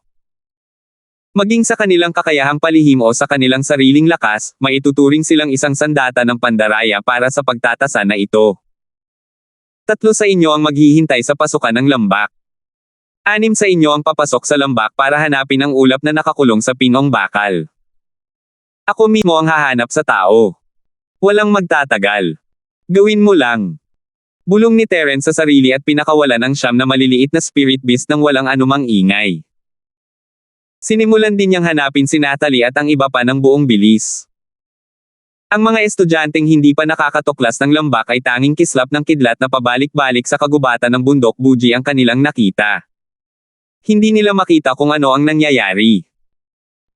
Maging sa kanilang kakayahang palihim o sa kanilang sariling lakas, maituturing silang isang sandata ng pandaraya para sa pagtatasa na ito. 3 sa inyo ang maghihintay sa pasukan ng lambak. 6 sa inyo ang papasok sa lambak para hanapin ang ulap na nakakulong sa pinong bakal. Ako mismo ang hahanap sa tao. Walang magtatagal. Gawin mo lang. Bulong ni Terence sa sarili at pinakawalan ang 9 na maliliit na spirit beast nang walang anumang ingay. Sinimulan din niyang hanapin si Natalie at ang iba pa ng buong bilis. Ang mga estudyanteng hindi pa nakakatuklas ng lambak ay tanging kislap ng kidlat na pabalik-balik sa kagubatan ng bundok Buji ang kanilang nakita. Hindi nila makita kung ano ang nangyayari.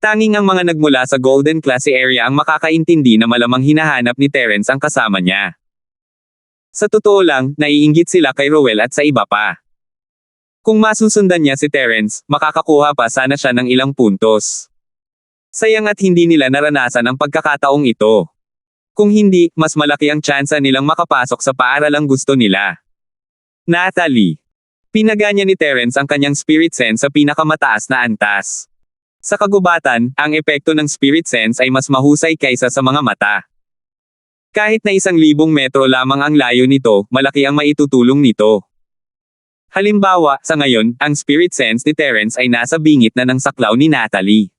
Tanging ang mga nagmula sa Golden Classy area ang makakaintindi na malamang hinahanap ni Terence ang kasama niya. Sa totoo lang, naiinggit sila kay Rowell at sa iba pa. Kung masusundan niya si Terence, makakakuha pa sana siya ng ilang puntos. Sayang at hindi nila naranasan ang pagkakataong ito. Kung hindi, mas malaki ang tsansa nilang makapasok sa paaralang gusto nila. Natalie. Pinaganya ni Terence ang kanyang spirit sense sa pinakamataas na antas. Sa kagubatan, ang epekto ng spirit sense ay mas mahusay kaysa sa mga mata. Kahit na 1,000 metro lamang ang layo nito, malaki ang maitutulong nito. Halimbawa, sa ngayon, ang spirit sense ni Terence ay nasa bingit na ng saklaw ni Natalie.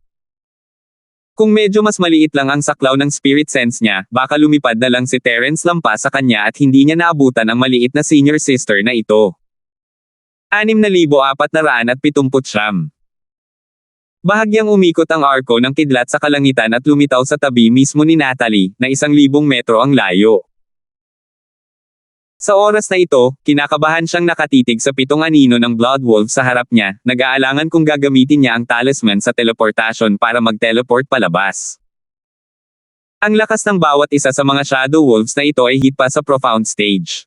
Kung medyo mas maliit lang ang saklaw ng spirit sense niya, baka lumipad na lang si Terence lampas sa kanya at hindi niya naabutan ang maliit na senior sister na ito. 6,479. Bahagyang umikot ang arko ng kidlat sa kalangitan at lumitaw sa tabi mismo ni Natalie, na 1,000 metro ang layo. Sa oras na ito, kinakabahan siyang nakatitig sa 7 anino ng Blood Wolf sa harap niya, nag-aalangan kung gagamitin niya ang talisman sa teleportation para mag-teleport palabas. Ang lakas ng bawat isa sa mga Shadow Wolves na ito ay hit pa sa profound stage.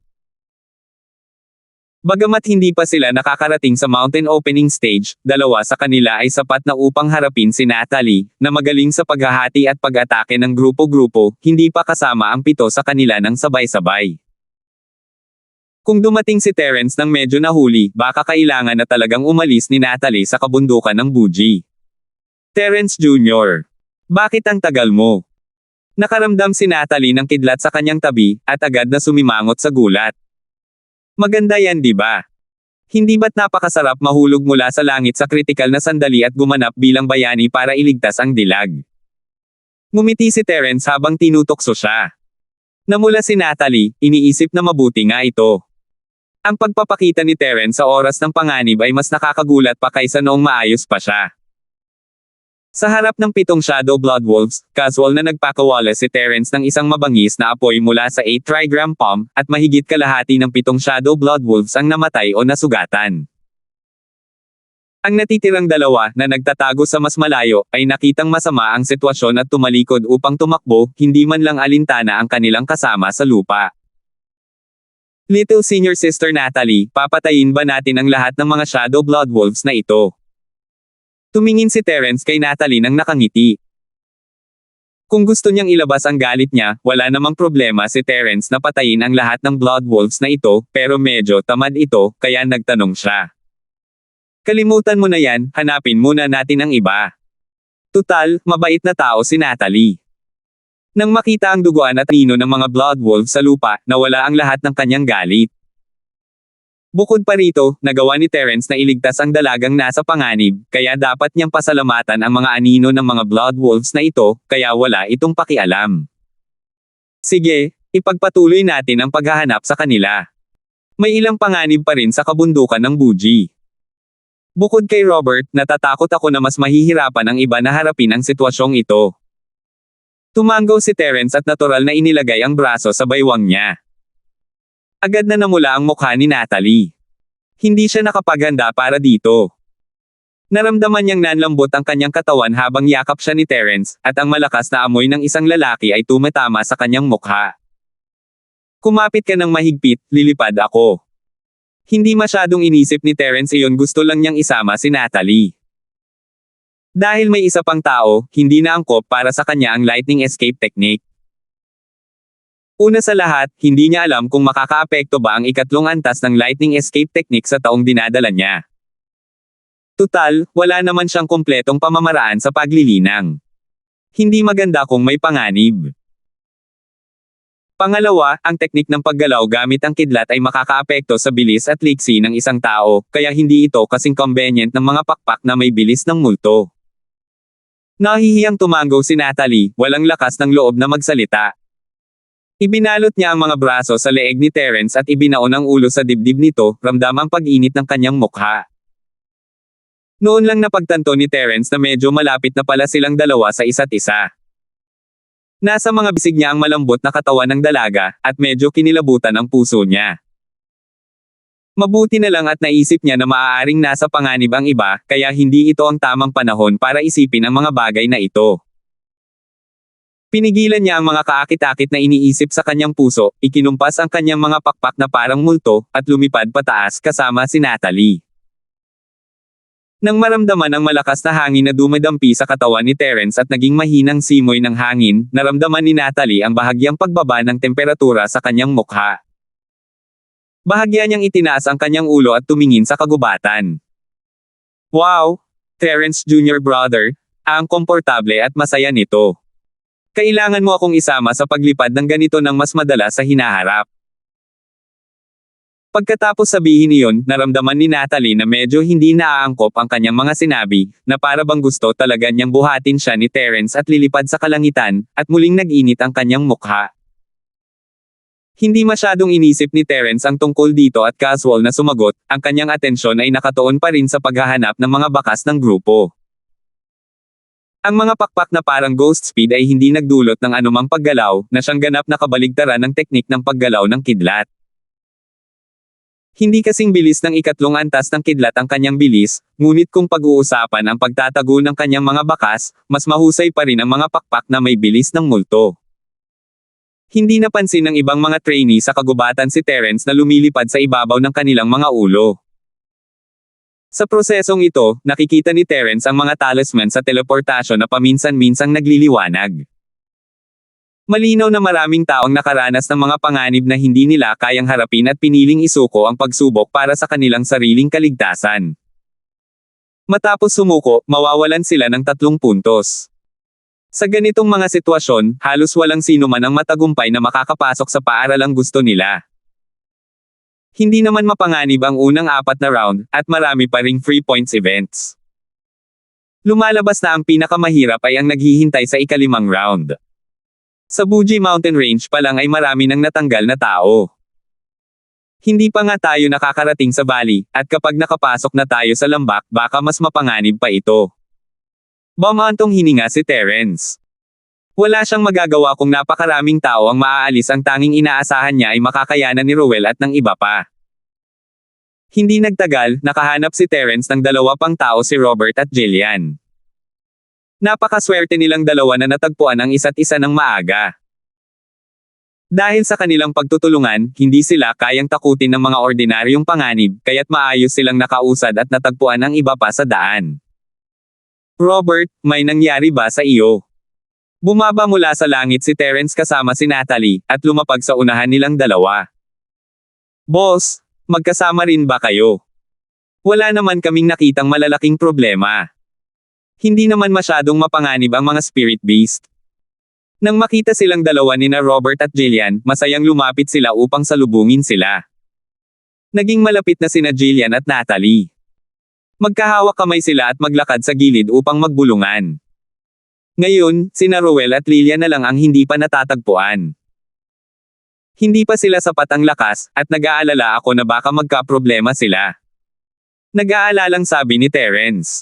Bagamat hindi pa sila nakakarating sa mountain opening stage, 2 sa kanila ay sapat na upang harapin si Natalie, na magaling sa paghahati at pag-atake ng grupo-grupo, hindi pa kasama ang 7 sa kanila ng sabay-sabay. Kung dumating si Terence nang medyo nahuli, baka kailangan na talagang umalis ni Natalie sa kabundukan ng Buji. Terence Jr. Bakit ang tagal mo? Nakaramdam si Natalie ng kidlat sa kanyang tabi, at agad na sumimangot sa gulat. Maganda yan, di ba? Hindi ba't napakasarap mahulog mula sa langit sa kritikal na sandali at gumanap bilang bayani para iligtas ang dilag? Ngumiti si Terence habang tinutokso siya. Namula si Natalie, iniisip na mabuti nga ito. Ang pagpapakita ni Terence sa oras ng panganib ay mas nakakagulat pa kaysa noong maayos pa siya. Sa harap ng 7 Shadow Blood Wolves, casual na nagpakawala si Terence ng isang mabangis na apoy mula sa 8 trigram palm, at mahigit kalahati ng 7 Shadow Blood Wolves ang namatay o nasugatan. Ang natitirang 2, na nagtatago sa mas malayo, ay nakitang masama ang sitwasyon at tumalikod upang tumakbo, hindi man lang alintana ang kanilang kasama sa lupa. Little Senior Sister Natalie, papatayin ba natin ang lahat ng mga Shadow Blood Wolves na ito? Tumingin si Terence kay Natalie nang nakangiti. Kung gusto niyang ilabas ang galit niya, wala namang problema si Terence na patayin ang lahat ng Blood Wolves na ito, pero medyo tamad ito, kaya nagtanong siya. Kalimutan mo na yan, hanapin muna natin ang iba. Tutal, mabait na tao si Natalie. Nang makita ang duguan at nino ng mga Blood Wolves sa lupa, nawala ang lahat ng kanyang galit. Bukod pa rito, nagawa ni Terence na iligtas ang dalagang nasa panganib, kaya dapat niyang pasalamatan ang mga anino ng mga Blood Wolves na ito, kaya wala itong pakialam. Sige, ipagpatuloy natin ang paghahanap sa kanila. May ilang panganib pa rin sa kabundukan ng Buji. Bukod kay Robert, natatakot ako na mas mahihirapan ang iba na harapin ang sitwasyong ito. Tumanggaw si Terence at natural na inilagay ang braso sa baywang niya. Agad na namula ang mukha ni Natalie. Hindi siya nakapaghanda para dito. Naramdaman niyang nanlambot ang kanyang katawan habang yakap siya ni Terence, at ang malakas na amoy ng isang lalaki ay tumatama sa kanyang mukha. Kumapit ka ng mahigpit, lilipad ako. Hindi masyadong inisip ni Terence iyon, gusto lang niyang isama si Natalie. Dahil may isa pang tao, hindi na angkop para sa kanya ang lightning escape technique. Una sa lahat, hindi niya alam kung makakaapekto ba ang 3 antas ng lightning escape technique sa taong dinadala niya. Tutal, wala naman siyang kumpletong pamamaraan sa paglilinang. Hindi maganda kung may panganib. Pangalawa, ang teknik ng paggalaw gamit ang kidlat ay makakaapekto sa bilis at liksi ng isang tao, kaya hindi ito kasing convenient ng mga pakpak na may bilis ng multo. Nahihiyang tumanggaw si Natalie, walang lakas ng loob na magsalita. Ibinalot niya ang mga braso sa leeg ni Terence at ibinaon ang ulo sa dibdib nito, ramdam ang pag-init ng kanyang mukha. Noon lang napagtanto ni Terence na medyo malapit na pala silang dalawa sa isa't isa. Nasa mga bisig niya ang malambot na katawan ng dalaga, at medyo kinilabutan ang puso niya. Mabuti na lang at naisip niya na maaaring nasa panganib ang iba, kaya hindi ito ang tamang panahon para isipin ang mga bagay na ito. Pinigilan niya ang mga kaakit-akit na iniisip sa kanyang puso, ikinumpas ang kanyang mga pakpak na parang multo, at lumipad pataas kasama si Natalie. Nang maramdaman ang malakas na hangin na dumadampi sa katawan ni Terence at naging mahinang simoy ng hangin, naramdaman ni Natalie ang bahagyang pagbaba ng temperatura sa kanyang mukha. Bahagya niyang itinaas ang kanyang ulo at tumingin sa kagubatan. Wow! Terence Jr. Brother, ang komportable at masaya nito. Kailangan mo akong isama sa paglipad ng ganito ng mas madalas sa hinaharap. Pagkatapos sabihin iyon, naramdaman ni Natalie na medyo hindi naaangkop ang kanyang mga sinabi, na para bang gusto talaga niyang buhatin siya ni Terence at lilipad sa kalangitan, at muling nag-init ang kanyang mukha. Hindi masyadong inisip ni Terence ang tungkol dito at casual na sumagot, ang kanyang atensyon ay nakatuon pa rin sa paghahanap ng mga bakas ng grupo. Ang mga pakpak na parang ghost speed ay hindi nagdulot ng anumang paggalaw, na siyang ganap na kabaligtaran ng teknik ng paggalaw ng kidlat. Hindi kasing bilis ng ikatlong antas ng kidlat ang kanyang bilis, ngunit kung pag-uusapan ang pagtatago ng kanyang mga bakas, mas mahusay pa rin ang mga pakpak na may bilis ng multo. Hindi napansin ng ibang mga trainee sa kagubatan si Terence na lumilipad sa ibabaw ng kanilang mga ulo. Sa prosesong ito, nakikita ni Terence ang mga talisman sa teleportasyon na paminsan-minsang nagliliwanag. Malinaw na maraming taong nakaranas ng mga panganib na hindi nila kayang harapin at piniling isuko ang pagsubok para sa kanilang sariling kaligtasan. Matapos sumuko, mawawalan sila ng 3 puntos. Sa ganitong mga sitwasyon, halos walang sino man ang matagumpay na makakapasok sa paaralang gusto nila. Hindi naman mapanganib ang unang 4 na round, at marami pa ring free points events. Lumalabas na ang pinakamahirap ay ang naghihintay sa ika-5 round. Sa Fuji Mountain Range pa lang ay marami nang natanggal na tao. Hindi pa nga tayo nakakarating sa valley, at kapag nakapasok na tayo sa lambak, baka mas mapanganib pa ito. Bumantong hininga si Terence. Wala siyang magagawa kung napakaraming tao ang maaalis, ang tanging inaasahan niya ay makakayanan ni Rowell at ng iba pa. Hindi nagtagal, nakahanap si Terence ng 2 pang tao, si Robert at Jillian. Napakaswerte nilang dalawa na natagpuan ang isa't isa ng maaga. Dahil sa kanilang pagtutulungan, hindi sila kayang takutin ng mga ordinaryong panganib, kaya't maayos silang nakausad at natagpuan ang iba pa sa daan. Robert, may nangyari ba sa iyo? Bumaba mula sa langit si Terence kasama si Natalie, at lumapag sa unahan nilang dalawa. Boss, magkasama rin ba kayo? Wala naman kaming nakitang malalaking problema. Hindi naman masyadong mapanganib ang mga spirit beast. Nang makita silang dalawa nina Robert at Jillian, masayang lumapit sila upang salubungin sila. Naging malapit na sina Jillian at Natalie. Magkahawak kamay sila at maglakad sa gilid upang magbulungan. Ngayon, sina Rowell at Lilia na lang ang hindi pa natatagpuan. Hindi pa sila sapat ang lakas, at nag-aalala ako na baka magka-problema sila. Nag-aalalang sabi ni Terence.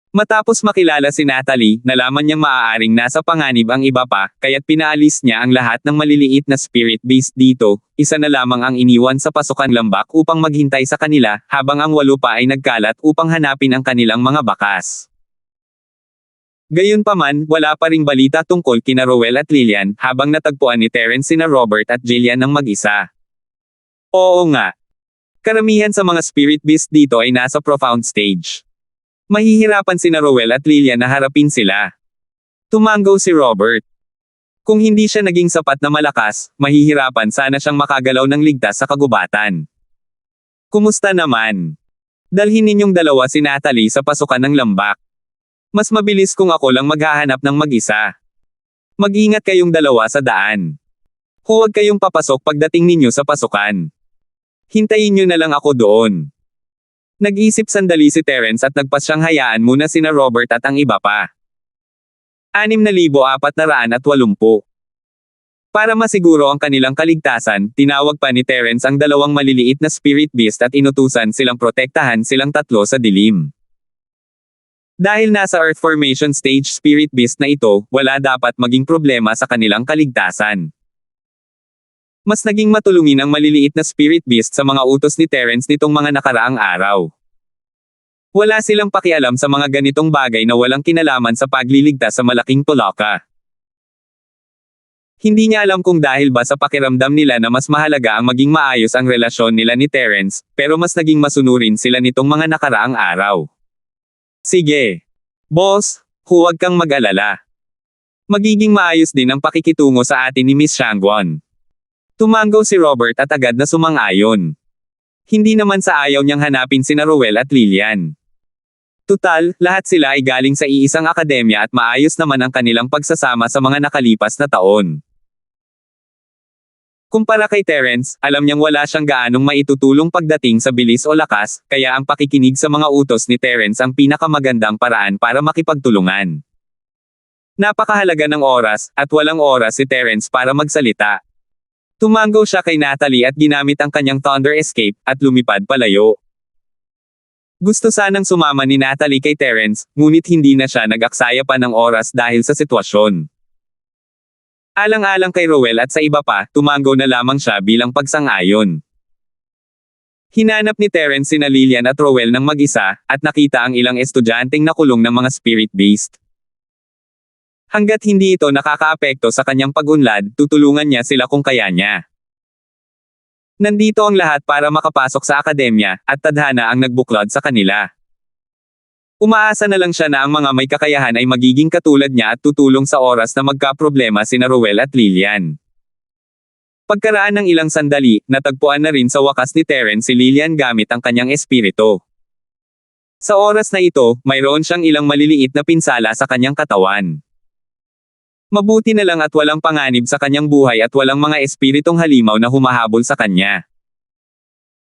Matapos makilala si Natalie, nalaman niyang maaaring nasa panganib ang iba pa, kaya't pinaalis niya ang lahat ng maliliit na spirit beast dito, isa na lamang ang iniwan sa pasukan lambak upang maghintay sa kanila, habang ang 8 pa ay nagkalat upang hanapin ang kanilang mga bakas. Gayunpaman, wala pa ring balita tungkol kina Rowell at Lillian, habang natagpuan ni Terence sina Robert at Jillian ng mag-isa. Oo nga. Karamihan sa mga spirit beast dito ay nasa profound stage. Mahihirapan sina Rowell at Lillian na harapin sila. Tumango si Robert. Kung hindi siya naging sapat na malakas, mahihirapan sana siyang makagalaw ng ligtas sa kagubatan. Kumusta naman? Dalhin ninyong dalawa si Natalie sa pasukan ng lambak. Mas mabilis kung ako lang maghahanap ng mag-isa. Mag-ingat kayong dalawa sa daan. Huwag kayong papasok pagdating ninyo sa pasukan. Hintayin nyo na lang ako doon. Nag-isip sandali si Terence at nagpasyang hayaan muna sina Robert at ang iba pa. 6,480. Para masiguro ang kanilang kaligtasan, tinawag pa ni Terence ang 2 maliliit na spirit beast at inutusan silang protektahan silang 3 sa dilim. Dahil nasa Earth Formation Stage spirit beast na ito, wala dapat maging problema sa kanilang kaligtasan. Mas naging matulungin ang maliliit na spirit beast sa mga utos ni Terence nitong mga nakaraang araw. Wala silang pakialam sa mga ganitong bagay na walang kinalaman sa pagliligtas sa malaking pulaka. Hindi niya alam kung dahil ba sa pakiramdam nila na mas mahalaga ang maging maayos ang relasyon nila ni Terence, pero mas naging masunurin sila nitong mga nakaraang araw. Sige. Boss, huwag kang mag-alala. Magiging maayos din ang pakikitungo sa atin ni Miss Shangwon. Tumango si Robert at agad na sumang-ayon. Hindi naman sa ayaw niyang hanapin sina Rowell at Lillian. Tutal, lahat sila ay galing sa iisang akademya at maayos naman ang kanilang pagsasama sa mga nakalipas na taon. Kumpara kay Terence, alam niyang wala siyang gaanong maitutulong pagdating sa bilis o lakas, kaya ang pakikinig sa mga utos ni Terence ang pinakamagandang paraan para makipagtulungan. Napakahalaga ng oras, at walang oras si Terence para magsalita. Tumango siya kay Natalie at ginamit ang kanyang Thunder Escape, at lumipad palayo. Gusto sanang sumama ni Natalie kay Terence, ngunit hindi na siya nag-aksaya pa ng oras dahil sa sitwasyon. Alang-alang kay Rowell at sa iba pa, tumango na lamang siya bilang pagsang-ayon. Hinanap ni Terence sina Lillian at Rowell ng mag-isa, at nakita ang ilang estudyanteng nakulong ng mga spirit-based. Hanggat hindi ito nakakaapekto sa kanyang pag-unlad, tutulungan niya sila kung kaya niya. Nandito ang lahat para makapasok sa akademya, at tadhana ang nagbuklod sa kanila. Umaasa na lang siya na ang mga may kakayahan ay magiging katulad niya at tutulong sa oras na magkaproblema sina Rowell at Lillian. Pagkaraan ng ilang sandali, natagpuan na rin sa wakas ni Terence si Lillian gamit ang kanyang espiritu. Sa oras na ito, mayroon siyang ilang maliliit na pinsala sa kanyang katawan. Mabuti na lang at walang panganib sa kanyang buhay at walang mga espiritong halimaw na humahabol sa kanya.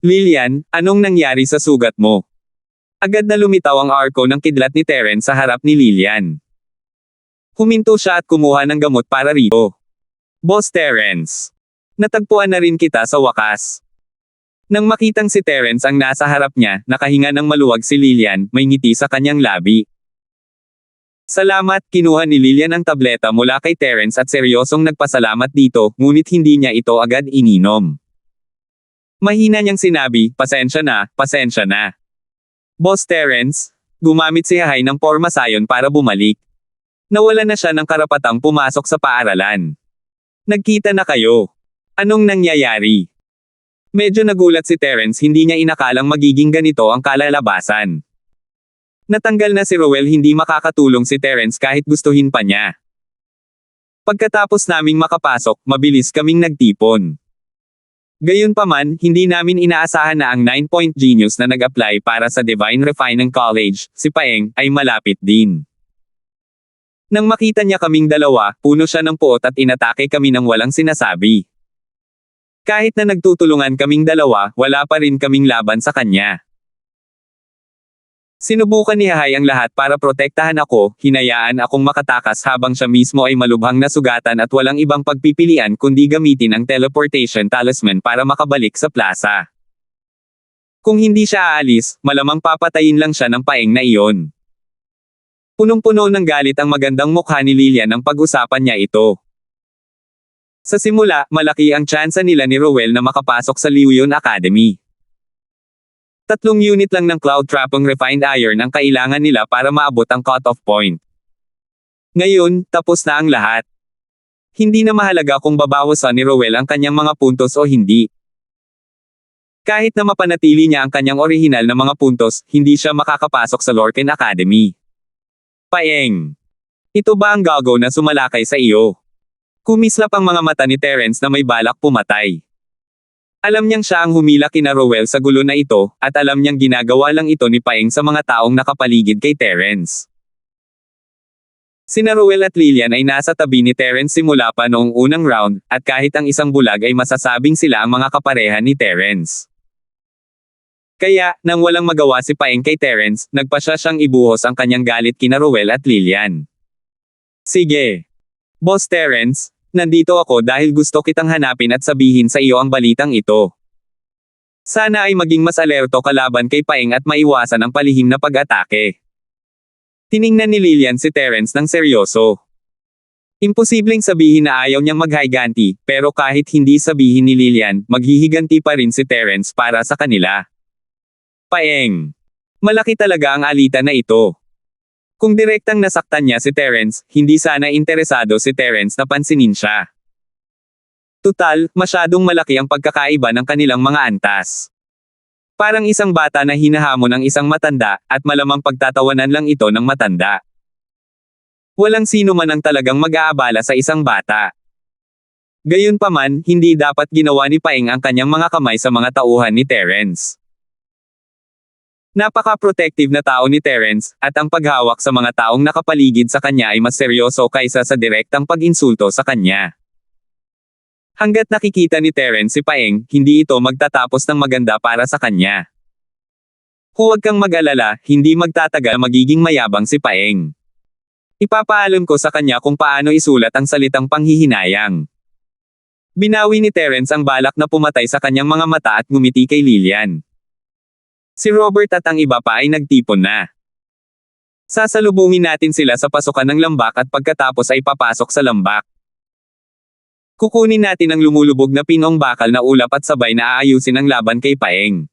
Lillian, anong nangyari sa sugat mo? Agad na lumitaw ang arko ng kidlat ni Terence sa harap ni Lillian. Huminto siya at kumuha ng gamot para rito. Boss Terence. Natagpuan na rin kita sa wakas. Nang makitang si Terence ang nasa harap niya, nakahinga ng maluwag si Lillian, may ngiti sa kanyang labi. Salamat, kinuha ni Lillian ang tableta mula kay Terence at seryosong nagpasalamat dito, ngunit hindi niya ito agad ininom. Mahina niyang sinabi, pasensya na, pasensya na. Boss Terence, gumamit si Hahay ng pormasayon para bumalik. Nawala na siya ng karapatang pumasok sa paaralan. Nagkita na kayo. Anong nangyayari? Medyo nagulat si Terence, hindi niya inakalang magiging ganito ang kalalabasan. Natanggal na si Rowell, hindi makakatulong si Terence kahit gustuhin pa niya. Pagkatapos naming makapasok, mabilis kaming nagtipon. Gayunpaman, hindi namin inaasahan na ang 9-point genius na nag-apply para sa Divine Refining College, si Paeng, ay malapit din. Nang makita niya kaming dalawa, puno siya ng puot at inatake kami ng walang sinasabi. Kahit na nagtutulungan kaming dalawa, wala pa rin kaming laban sa kanya. Sinubukan ni Hahay ang lahat para protektahan ako, hinayaan akong makatakas habang siya mismo ay malubhang nasugatan at walang ibang pagpipilian kundi gamitin ang teleportation talisman para makabalik sa plaza. Kung hindi siya aalis, malamang papatayin lang siya ng Paeng na iyon. Punong-puno ng galit ang magandang mukha ni Lillian nang pag-usapan niya ito. Sa simula, malaki ang tsansa nila ni Rowell na makapasok sa Liuyon Academy. 3 unit lang ng Cloud Trapong Refined Iron ang kailangan nila para maabot ang cut-off point. Ngayon, tapos na ang lahat. Hindi na mahalaga kung babawasan ni Rowell ang kanyang mga puntos o hindi. Kahit na mapanatili niya ang kanyang orihinal na mga puntos, hindi siya makakapasok sa Lorcan Academy. Paeng. Ito ba ang gago na sumalakay sa iyo? Kumislap ang mga mata ni Terence na may balak pumatay. Alam niyang siya ang humila kina Rowell sa gulo na ito, at alam niyang ginagawa lang ito ni Paeng sa mga taong nakapaligid kay Terence. Sina Rowell at Lillian ay nasa tabi ni Terence simula pa noong unang round, at kahit ang isang bulag ay masasabing sila ang mga kapareha ni Terence. Kaya, nang walang magawa si Paeng kay Terence, nagpasya siyang ibuhos ang kanyang galit kina Rowell at Lillian. Sige. Boss Terence, nandito ako dahil gusto kitang hanapin at sabihin sa iyo ang balitang ito. Sana ay maging mas alerto ka laban kay Paeng at maiwasan ang palihim na pag-atake. Tiningnan ni Lillian si Terence ng seryoso. Imposibleng sabihin na ayaw niyang maghiganti, pero kahit hindi sabihin ni Lillian, maghihiganti pa rin si Terence para sa kanila. Paeng. Malaki talaga ang alitan na ito. Kung direktang nasaktan niya si Terence, hindi sana interesado si Terence na pansinin siya. Tutal, masyadong malaki ang pagkakaiba ng kanilang mga antas. Parang isang bata na hinahamon ng isang matanda, at malamang pagtatawanan lang ito ng matanda. Walang sino man ang talagang mag-aabala sa isang bata. Gayunpaman, hindi dapat ginawa ni Paeng ang kanyang mga kamay sa mga tauhan ni Terence. Napaka-protective na tao ni Terence, at ang paghawak sa mga taong nakapaligid sa kanya ay mas seryoso kaysa sa direktang pag-insulto sa kanya. Hanggat nakikita ni Terence si Paeng, hindi ito magtatapos ng maganda para sa kanya. Huwag kang mag-alala, hindi magtatagal magiging mayabang si Paeng. Ipapaalam ko sa kanya kung paano isulat ang salitang panghihinayang. Binawi ni Terence ang balak na pumatay sa kanyang mga mata at ngumiti kay Lillian. Si Robert at ang iba pa ay nagtipon na. Sasalubungin natin sila sa pasukan ng lambak at pagkatapos ay papasok sa lambak. Kukunin natin ang lumulubog na pinong bakal na ulap at sabay na aayusin ang laban kay Paeng.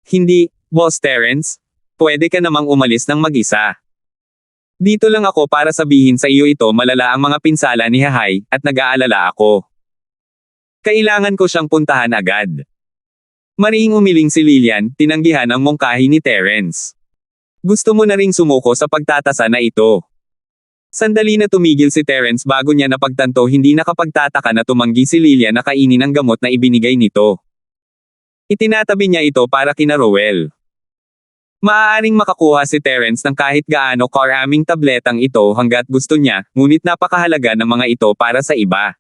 Hindi, Boss Terence. Pwede ka namang umalis ng mag-isa. Dito lang ako para sabihin sa iyo ito, malala ang mga pinsala ni Hahay, at nag-aalala ako. Kailangan ko siyang puntahan agad. Mariing umiling si Lillian, tinanggihan ang mungkahi ni Terence. Gusto mo na ring sumuko sa pagtatasa na ito. Sandali na tumigil si Terence bago niya napagtanto hindi nakapagtataka na tumanggi si Lillian na kainin ang gamot na ibinigay nito. Itinatabi niya ito para kina Rowell. Maaaring makakuha si Terence ng kahit gaano karaming tabletang ito hanggat gusto niya, ngunit napakahalaga ng mga ito para sa iba.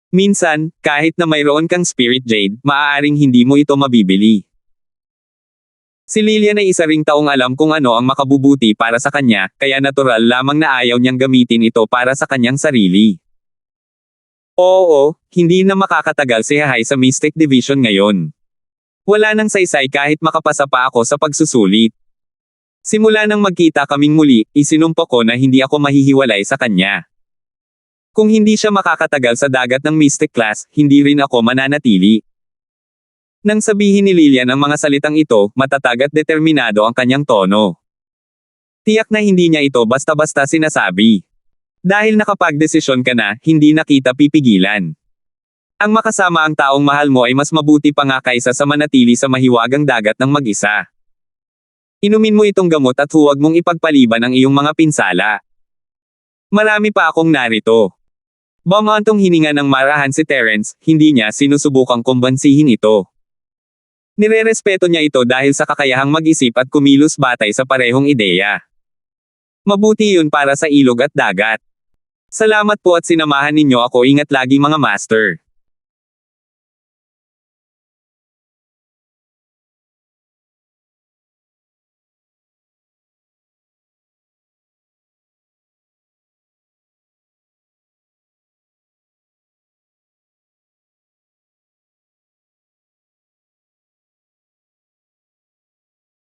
Minsan, kahit na mayroon kang spirit jade, maaaring hindi mo ito mabibili. Si Lillian ay isa ring taong alam kung ano ang makabubuti para sa kanya, kaya natural lamang na ayaw niyang gamitin ito para sa kanyang sarili. Oo, hindi na makakatagal si Hahay sa Mystic Division ngayon. Wala nang saysay kahit makapasa pa ako sa pagsusulit. Simula nang magkita kaming muli, isinumpa ko na hindi ako mahihiwalay sa kanya. Kung hindi siya makakatagal sa dagat ng Mystic Class, hindi rin ako mananatili. Nang sabihin ni Lillian ang mga salitang ito, matatag at determinado ang kanyang tono. Tiyak na hindi niya ito basta-basta sinasabi. Dahil nakapagdesisyon ka na, hindi na kita pipigilan. Ang makasama ang taong mahal mo ay mas mabuti pa nga kaysa sa manatili sa mahiwagang dagat ng mag-isa. Inumin mo itong gamot at huwag mong ipagpaliban ang iyong mga pinsala. Marami pa akong narito. Bumantong hininga ng marahan si Terence, hindi niya sinusubukang kumbansihin ito. Nirerespeto niya ito dahil sa kakayahang mag-isip at kumilos batay sa parehong ideya. Mabuti yun para sa ilog at dagat. Salamat po at sinamahan ninyo ako, ingat lagi mga master.